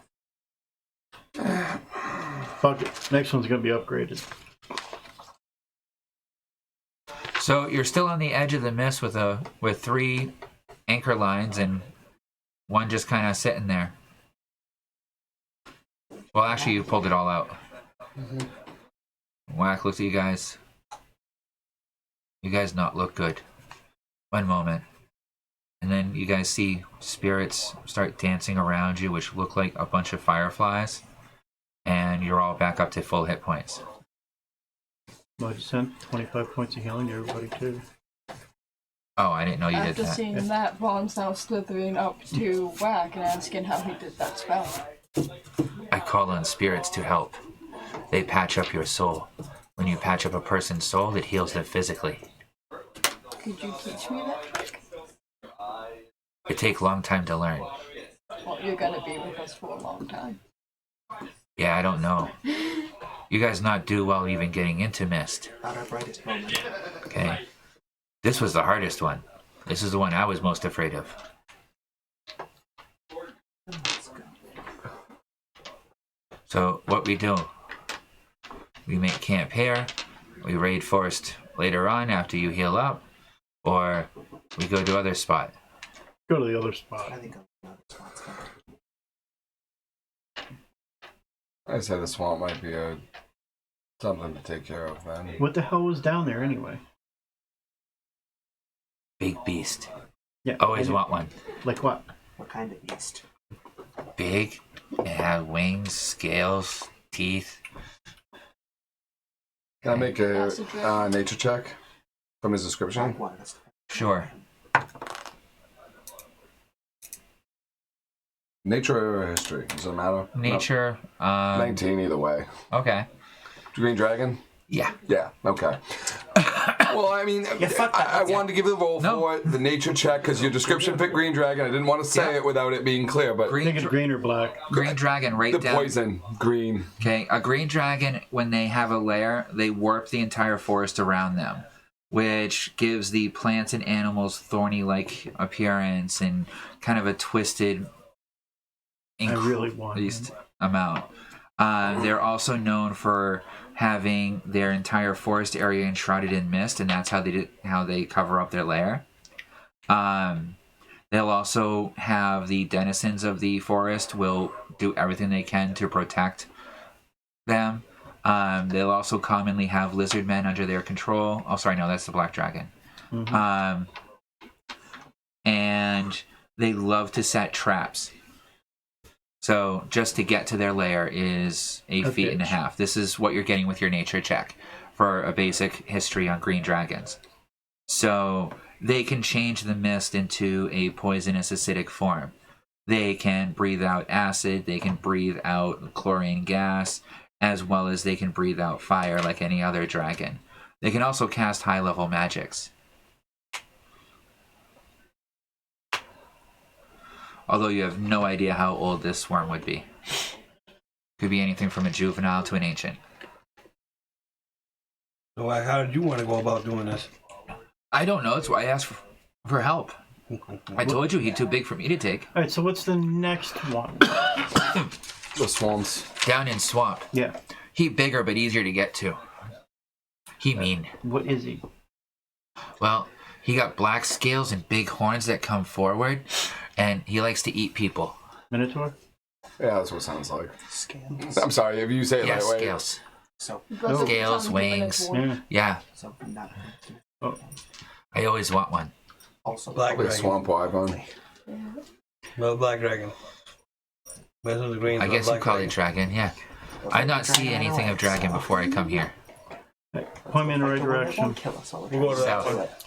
Fuck it. Next one's gonna be upgraded. So you're still on the edge of the mist with 3 anchor lines and one just kind of sitting there. Well, actually, you pulled it all out. Whack looks at you guys. You guys not look good. One moment. And then you guys see spirits start dancing around you, which look like a bunch of fireflies. And you're all back up to full hit points. Well, I just sent 25 points of healing to everybody, too. Oh, I didn't know you did After that. seeing that, Ron's now slithering up to Whack and asking how he did that spell. I call on spirits to help. They patch up your soul. When you patch up a person's soul, it heals them physically. Could you teach me that trick? It takes a long time to learn. Well, you're gonna be with us for a long time. Yeah, I don't know. You guys not do well even getting into Mist. Not our brightest moment. Okay? This was the hardest one. This is the one I was most afraid of. Let's go. So what we do, we make camp here, we raid forest later on after you heal up, or we go to other spot. Go to the other spot. I think another spot's better. I say the swamp might be something to take care of then. What the hell was down there anyway? Big beast. Yeah. Always want one. Like what? What kind of beast? Big, it has wings, scales, teeth. Can I make a Acid dragon. nature check from his description? One. That's- Sure. Nature or history? Does it matter? Nature. No. 19 either way. Okay. Green dragon? Yeah. Yeah, okay. Well, I mean, Yeah, fuck that. I wanted to give you the roll No. for it, the nature check, because your description picked green dragon. I didn't want to say Yeah. it without it being clear, but I think it's green or black. Green dragon, right the down. poison, green. Okay, a green dragon, when they have a lair, they warp the entire forest around them, which gives the plants and animals thorny-like appearance and kind of a twisted, really want increased amount. They're also known for having their entire forest area enshrouded in mist, and that's how they cover up their lair. They'll also have the denizens of the forest will do everything they can to protect them. They'll also commonly have lizard men under their control. Oh, sorry, no, that's the black dragon. Mhm. And they love to set traps. So just to get to their lair is a feet and a half. This is what you're getting with your nature check for a basic history on green dragons. So they can change the mist into a poisonous acidic form. They can breathe out acid, they can breathe out chlorine gas, as well as they can breathe out fire like any other dragon. They can also cast high-level magics. Although you have no idea how old this worm would be. Could be anything from a juvenile to an ancient. So how did you want to go about doing this? I don't know, that's why I asked for help. I told you he's too big for me to take. All right, so what's the next one? The swamps. Down in swamp. Yeah. He bigger but easier to get to. He mean. What is he? Well, he got black scales and big horns that come forward, and he likes to eat people. Minotaur? Yeah, that's what it sounds like. Scales. I'm sorry, if you say it Yeah, that way. scales. So, That's what Scales, sounds like a wings. minotaur. Yeah. Yeah, so not. Oh. I always want one. Also, Black Like a dragon. swamp wyvern. No black dragon. This is the green. I no guess you black call dragon. it dragon, yeah. I not see anything of dragon before I come here. Point me in the right It direction. won't kill us all the We'll go to time. that South.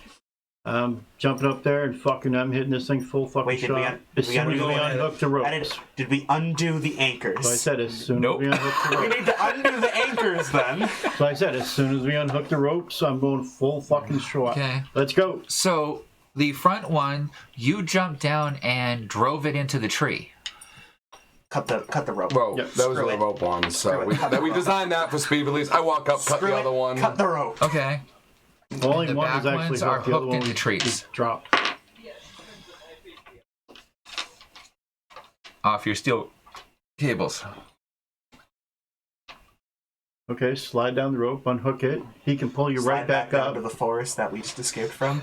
one. Jumping up there and fucking, I'm hitting this thing full fucking Wait, did we shot. un- As we soon as undo we it? unhook the I ropes. did we undo the anchors? So I said as soon Nope. as we unhook the we ropes. need to undo the anchors then. So I said as soon as we unhook the ropes, I'm going full fucking shot. Okay. Let's go. So, the front one, you jumped down and drove it into the tree. Cut the rope. Rope. Yep, That was screw the it. rope one. So Screw it. we, Cut that the we rope. designed that for speed release. I walk up, cut Screw the it. other one. Cut the rope. Okay. Only the one back was actually ones are hooked. The other hooked one into was trees. just dropped. Off your steel cables. Okay, slide down the rope, unhook it. He can pull you Slide right back down up. to the forest that we just escaped from.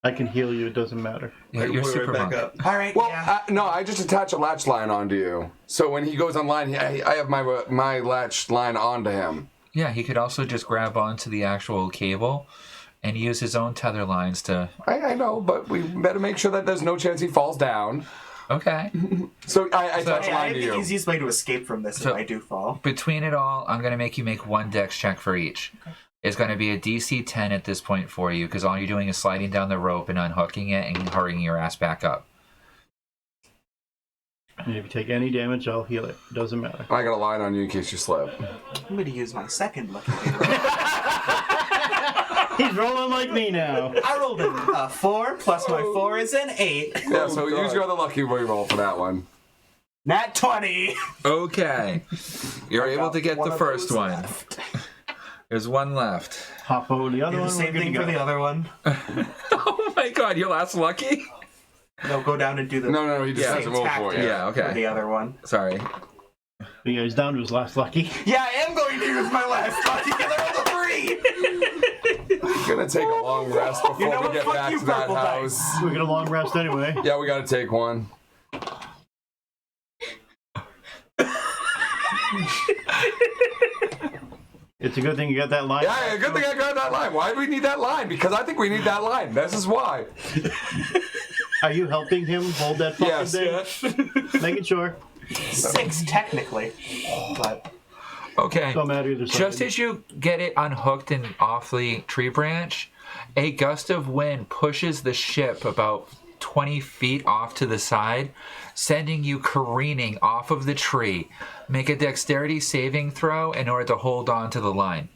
I can heal you. It doesn't matter. Yeah, I can you're put it super right monk. back up. All right. Well, yeah. no, I just attach a latch line onto you. So when he goes online, I have my latch line onto him. Yeah, he could also just grab onto the actual cable and use his own tether lines to... I know, but we better make sure that there's no chance he falls down. Okay. So I attach Hey, a I line have to the you. easiest way to escape from this So- if I do fall. Between it all, I'm going to make you make one dex check for each. It's going to be a DC 10 at this point for you, because all you're doing is sliding down the rope and unhooking it and hurrying your ass back up. And if you take any damage, I'll heal it. Doesn't matter. I got a line on you in case you slip. I'm going to use my second lucky roll. He's rolling like me now. I rolled a 4, plus my 4 is an 8. Yeah, so use your other lucky roll for that one. Nat 20! Okay. You're able to get One the of first those one. left. There's one left. Hop over the other Do one. the same we're good thing to for go. the other one. Oh my god, your last lucky? No, go down and do the No, he just Yeah. has a roll same for tactic you. Yeah, okay. for the other one. Sorry. Yeah, he's down to his last lucky. Yeah, I am going to use my last lucky because I rolled a 3. We're gonna take a long rest before You know we what? get Fuck back you, to that purple house. dice. We get a long rest anyway. Yeah, we gotta take one. It's a good thing you got that line. Yeah, good thing I got that line. Why do we need that line? Because I think we need that line. This is why. Are you helping him hold that fucking thing? Making sure. 6 technically, but Okay. Don't matter either side. Just as you get it unhooked and off the tree branch, a gust of wind pushes the ship about 20 feet off to the side, sending you careening off of the tree. Make a dexterity saving throw in order to hold on to the line.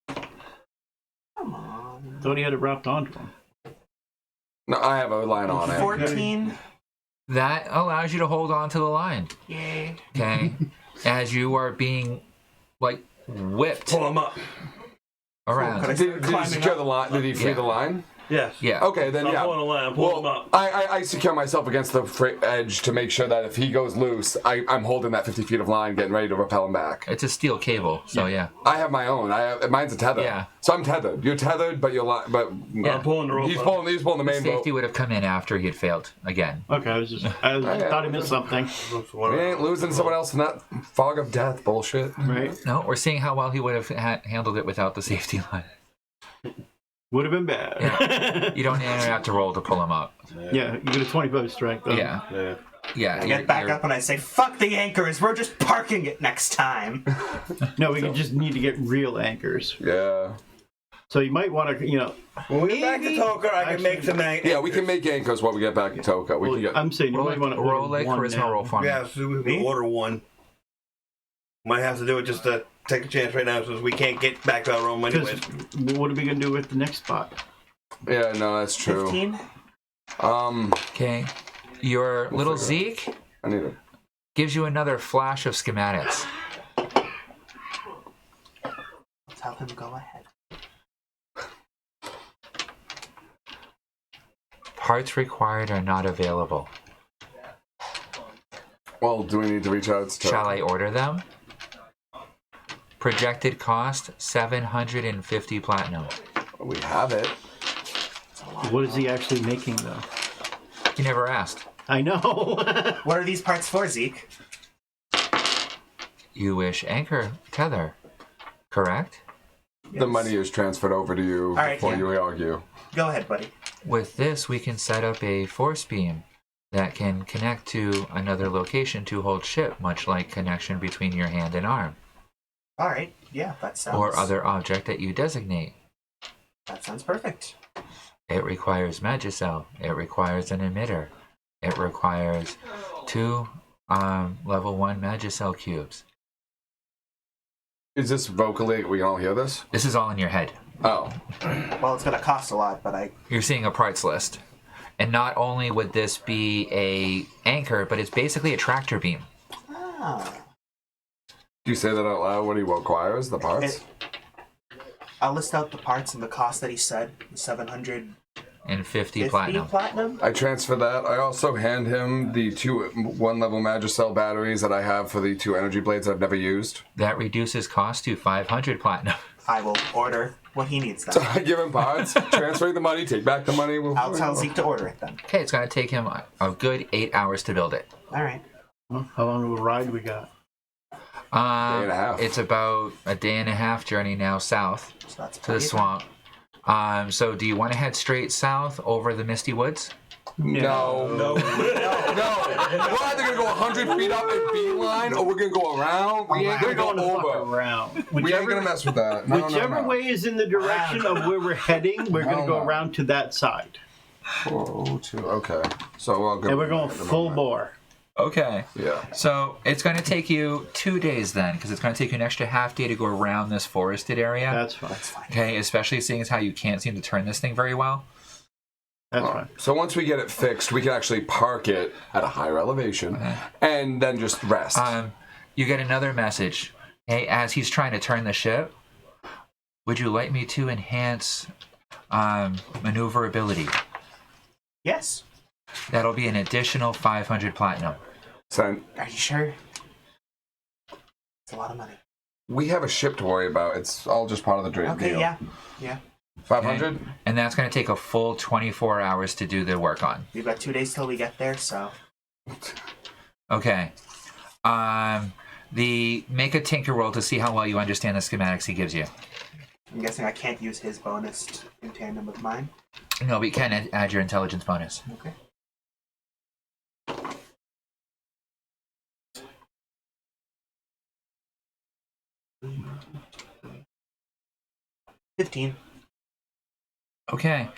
come on. Thought he had it wrapped onto him. No, I have a line on it. 14. That allows you to hold on to the line. Yay. Okay? As you are being, like, whipped Pull him up. around. Could I Did he climbing secure up? the line? Did he free Yeah. the line? Yes. Yeah. Okay, then I'm yeah. pulling the line. I'm pulling him up. I secure myself against the edge to make sure that if he goes loose, I'm holding that 50 feet of line, getting ready to repel him back. It's a steel cable, so yeah. I have my own. Mine's a tether. Yeah. So I'm tethered. You're tethered, but you're Yeah. I'm pulling the rope He's up. pulling the main Safety boat. would have come in after he had failed again. Okay, I thought he missed something. We ain't losing someone else in that fog of death bullshit. Right? No, we're seeing how well he would have handled it without the safety line. Would have been bad. Yeah. You don't even have to roll to pull him up. Yeah, you get a 25 strike though. Yeah. Yeah. Yeah. I get back up and I say, fuck the anchors, we're just parking it next time. No, we just need to get real anchors. Yeah. So you might want to, When we get back to Toka, I can make some anchors. Yeah, we can make anchors when we get back to Toka. We can get. I'm saying you Roll, might want to roll a one charisma now. roll for me. Yeah, so we can order one. Might have to do it just to take a chance right now since we can't get back to our room anyways. Because what are we gonna do with the next spot? Yeah, no, that's true. 15? Okay. Your little Zeke I need it. gives you another flash of schematics. Tell him go ahead. Parts required are not available. Well, do we need to reach out to Toka? Shall I order them? Projected cost 750 platinum. We have it. What is he actually making though? You never asked. I know. What are these parts for, Zeke? You wish anchor tether, correct? The money is transferred over to you All right, before yeah. you argue. Go ahead, buddy. With this, we can set up a force beam that can connect to another location to hold ship, much like connection between your hand and arm, Alright, yeah, that sounds... or other object that you designate. That sounds perfect. It requires Magicell. It requires an emitter. It requires 2 level 1 Magicell cubes. Is this vocally? We can all hear this? This is all in your head. Oh. Well, it's gonna cost a lot, but You're seeing a parts list. And not only would this be a anchor, but it's basically a tractor beam. Ah. Do you say that out loud? What he requires? The parts? I'll list out the parts and the cost that he said. 750 And 50 platinum. platinum? I transfer that. I also hand him the 2 1-level Magicell batteries that I have for the 2 energy blades I've never used. That reduces cost to 500 platinum. I will order what he needs So then. I give him parts, transfer the money, take back the money. I'll tell Zeke to order it then. Okay, it's going to take him a good 8 hours to build it. Alright. Well, how long of a ride we got? Day and a half. It's about a day and a half journey now south So that's to the plenty of swamp. So do you want to head straight south over the Misty Woods? No. No. No. We're either going to go 100 feet up in beeline or we're going to go around. We ain't going to go Going to fuck over. around. We ain't going Whichever, to mess with that. No, whichever no. way is in the direction of where we're heading, we're going to go No. around to that side. 402. Okay. So I'll go. And we're going at the full moment. bore. Okay. Yeah. So it's going to take you 2 days then, because it's going to take you an extra half day to go around this forested area. That's fine. That's fine. Okay, especially seeing as how you can't seem to turn this thing very well. That's Alright. fine. So once we get it fixed, we can actually park it at a higher elevation and then just rest. You get another message. Hey, as he's trying to turn the ship, would you like me to enhance maneuverability? Yes. That'll be an additional 500 platinum. Sent. Are you sure? It's a lot of money. We have a ship to worry about. It's all just part of the deal. Okay, yeah. 500? Okay. And that's going to take a full 24 hours to do the work on. We've got 2 days till we get there, so. Okay. Make a tinker roll to see how well you understand the schematics he gives you. I'm guessing I can't use his bonus in tandem with mine. No, but you can add your intelligence bonus. Okay. $15. Okay.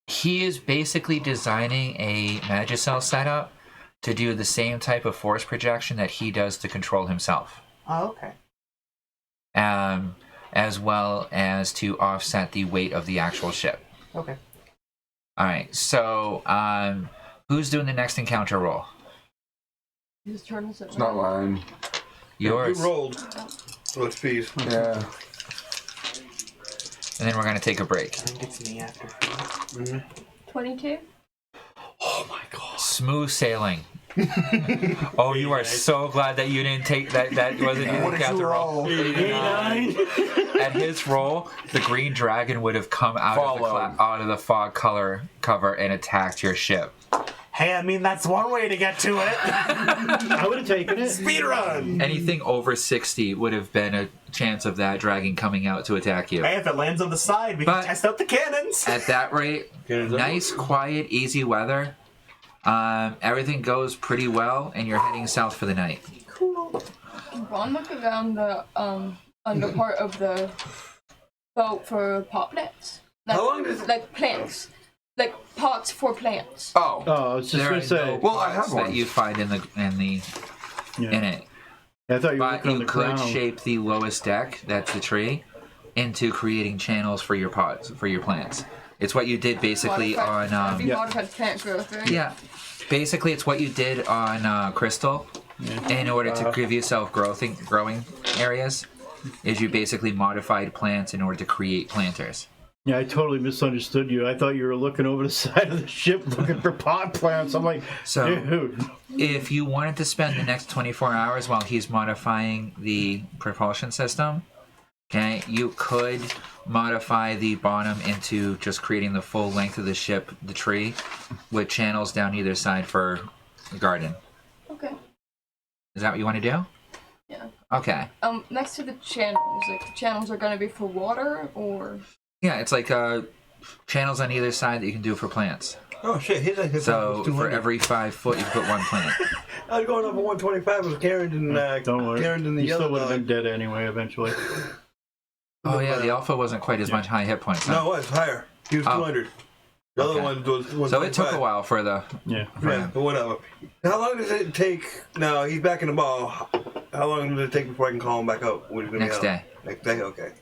He is basically designing a Magicell setup to do the same type of force projection that he does to control himself. Oh, okay. As well as to offset the weight of the actual ship. Okay. Alright, so who's doing the next encounter roll? His turn is It's not mine. Yours. You rolled. So it's fees. Yeah. And then we're going to take a break. I think it's me after. 22. Oh my god. Smooth sailing. Oh, you are so glad that you didn't take that. That wasn't you What did you roll? 89. At his roll, the green dragon would have come out of the fog color cover and attacked your ship. Hey, I mean, that's one way to get to it. I would have taken it. Speed run! Anything over 60 would have been a chance of that dragon coming out to attack you. Hey, if it lands on the side, we But- can test out the cannons. At that rate, nice, quiet, easy weather. Everything goes pretty well, and you're heading south for the night. Cool. Ron, look around the under part of the boat for pot plants. Like, How long does it- like plants, like pots for plants. Oh. Oh, I was just There going are to say. no Well, I have pots one. that you find in Yeah. it. I thought you were But looking on you the could ground. shape the lowest deck, that's the tree, into creating channels for your pots, for your plants. It's what you did basically on... That'd be Yeah. modified plant growth, right? yeah. Basically, it's what you did on Crystal in order to give yourself growing areas. Is you basically modified plants in order to create planters. Yeah, I totally misunderstood you. I thought you were looking over the side of the ship looking for pot plants. I'm like, So- dude. If you wanted to spend the next 24 hours while he's modifying the propulsion system, okay, you could modify the bottom into just creating the full length of the ship, the tree, with channels down either side for the garden. Okay. Is that what you want to do? Yeah. Okay. Next to the channels, like the channels are gonna be for water or. Yeah, it's like channels on either side that you can do for plants. Oh shit, his So for 200. every 5 foot, you put one plant. I was going up for 125 with Karen and Don't worry. Karen and the You still yellow would have dog. been dead anyway eventually. Oh yeah, the alpha wasn't quite as much high hit points. Huh? No, it was higher. He was Oh. 200. The other Okay. one was 125. So it took a while for the. Yeah. Yeah, but whatever. How long does it take? No, he's back in the ball. How long does it take before I can call him back up? When he's gonna be Next out? day. Next day, okay.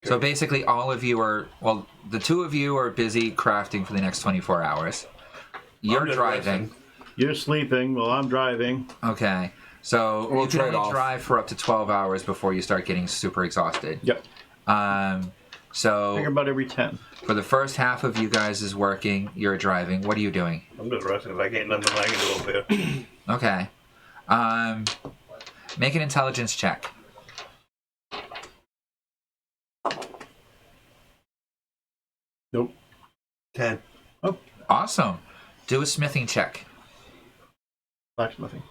So basically, all of you are, well, the two of you are busy crafting for the next 24 hours. You're I'm just driving. resting. You're sleeping while I'm driving. Okay. So We'll you can trade only off. drive for up to 12 hours before you start getting super exhausted. Yep. I think So about every 10. for the first half of you guys is working, you're driving. What are you doing? I'm just resting because I can't nothing I can do up here. Okay. Make an intelligence check. Nope. 10. Awesome. Do a smithing check. Blacksmithing.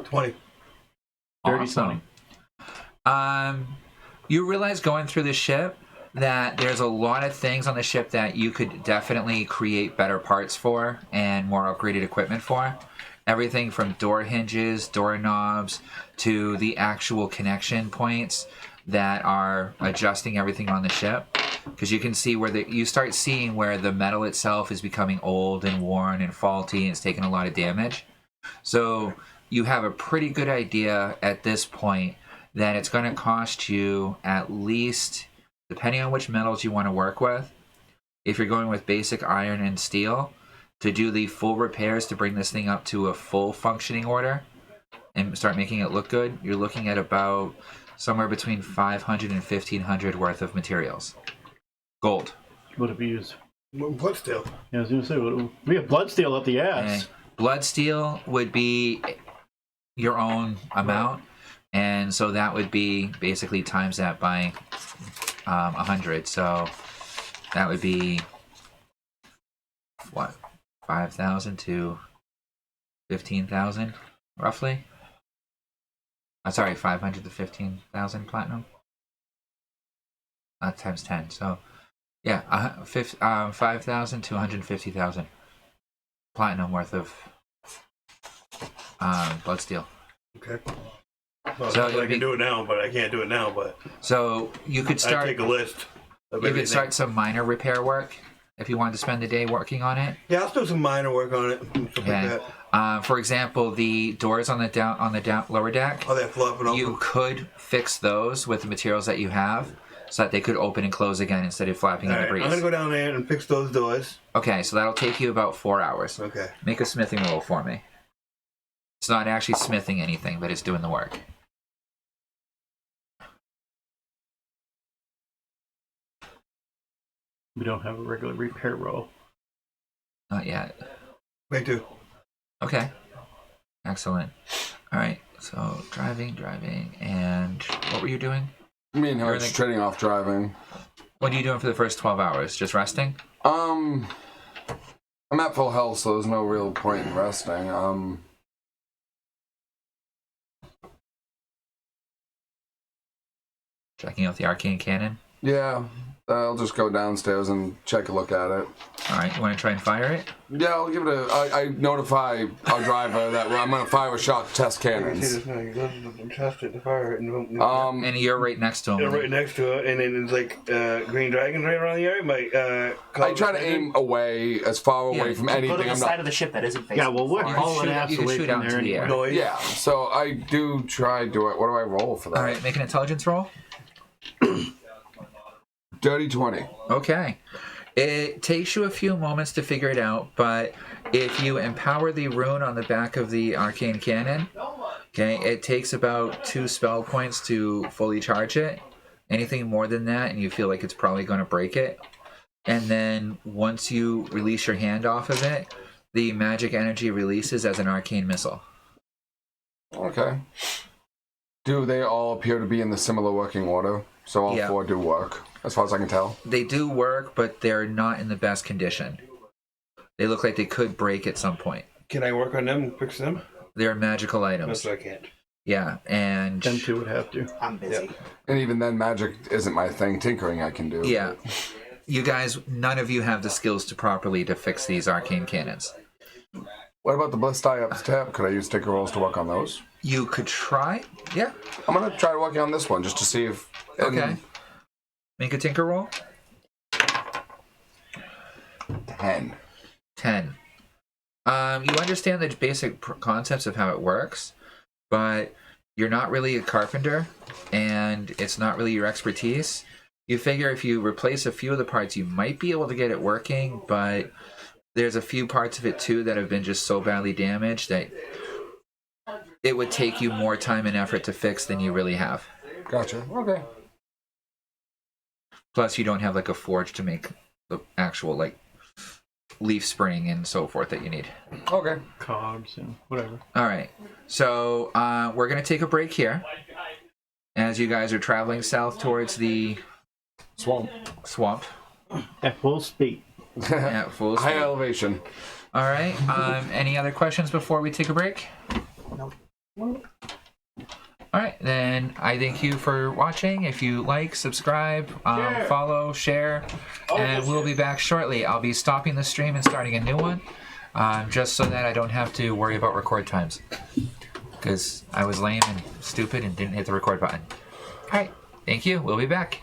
20. Dirty Awesome. You realize going through the ship that there's a lot of things on the ship that you could definitely create better parts for and more upgraded equipment for. Everything from door hinges, doorknobs, to the actual connection points that are adjusting everything on the ship. Because you can see where you start seeing where the metal itself is becoming old and worn and faulty and it's taking a lot of damage. So you have a pretty good idea at this point that it's going to cost you at least, depending on which metals you want to work with, if you're going with basic iron and steel, to do the full repairs to bring this thing up to a full functioning order and start making it look good, you're looking at about somewhere between 500 and 1500 worth of materials. Gold. What have you used? What still? Yeah, I was gonna say we have bloodsteel up the ass. Okay. Bloodsteel would be your own amount, and so that would be basically times that by 100. So that would be what, 5,000 to 15,000 roughly. Sorry, 500 to 15,000 platinum. Times 10. So yeah, 5,000 to 150,000 platinum worth of bloodsteel. Okay. Well, So I can do it now, but I can't do it now. But so you could I start. take a list. Of You everything. could start some minor repair work if you wanted to spend the day working on it. Yeah, I'll do some minor work on it. And stuff Okay. like that. For example, the doors on the lower deck. Oh, that fluff and all. You could fix those with the materials that you have, so that they could open and close again instead of flapping All in the right, breeze. I'm gonna go down there and fix those doors. Okay, so that'll take you about 4 hours. Okay. Make a smithing roll for me. It's not actually smithing anything, but it's doing the work. We don't have a regular repair roll. Not yet. Me too. Okay. Excellent. All right. So driving, and what were you doing? Me and her You're are just the- trading off driving. What are you doing for the first 12 hours? Just resting? I'm at full health, so there's no real point in resting. Checking out the arcane cannon? Yeah, I'll just go downstairs and check a look at it. All right. You want to try and fire it? Yeah, I'll give it I notify our driver that I'm going to fire a shot to test See cannons. this thing. It doesn't trust it to fire it. And And you're right next to him. yeah, right next to it, and then it's like green dragons right around the area. I try to aim away as far away Yeah, from Go to anything. the I'm side not. of the ship that isn't facing. Yeah, well, we're far. hauling shoot- ass you can away shoot from out there into the anyway. air. Noise. Yeah, so I do try do it. What do I roll for that? All right. Make an intelligence roll. Dirty 20. Okay. It takes you a few moments to figure it out, but if you empower the rune on the back of the arcane cannon, okay, it takes about 2 spell points to fully charge it. Anything more than that, and you feel like it's probably going to break it. And then once you release your hand off of it, the magic energy releases as an arcane missile. Okay. Do they all appear to be in the similar working order? So all Yeah. 4 do work, as far as I can tell. They do work, but they're not in the best condition. They look like they could break at some point. Can I work on them and fix them? They're magical items. That's what I can't. Yeah, and Them two would have to. I'm busy. Yep. And even then, magic isn't my thing. Tinkering I can do. yeah, you guys, none of you have the skills to fix these arcane cannons. What about the bliss die up step? Could I use tinker rolls to work on those? You could try. Yeah. I'm gonna try working on this one just to see if. and- Okay. Make a tinker roll. 10. 10. You understand the basic concepts of how it works, but you're not really a carpenter, and it's not really your expertise. You figure if you replace a few of the parts, you might be able to get it working, but there's a few parts of it too that have been just so badly damaged that it would take you more time and effort to fix than you really have. Gotcha. Okay. Plus, you don't have like a forge to make the actual like leaf spring and so forth that you need. Okay. Cogs and whatever. All right, so we're gonna take a break here as you guys are traveling south towards the swamp At full speed. at full High speed. elevation. All right. Any other questions before we take a break? Nope. All right, then I thank you for watching. If you like, subscribe, follow, share, and we'll be back shortly. I'll be stopping the stream and starting a new one, just so that I don't have to worry about record times. Because I was lame and stupid and didn't hit the record button. All right, thank you. We'll be back.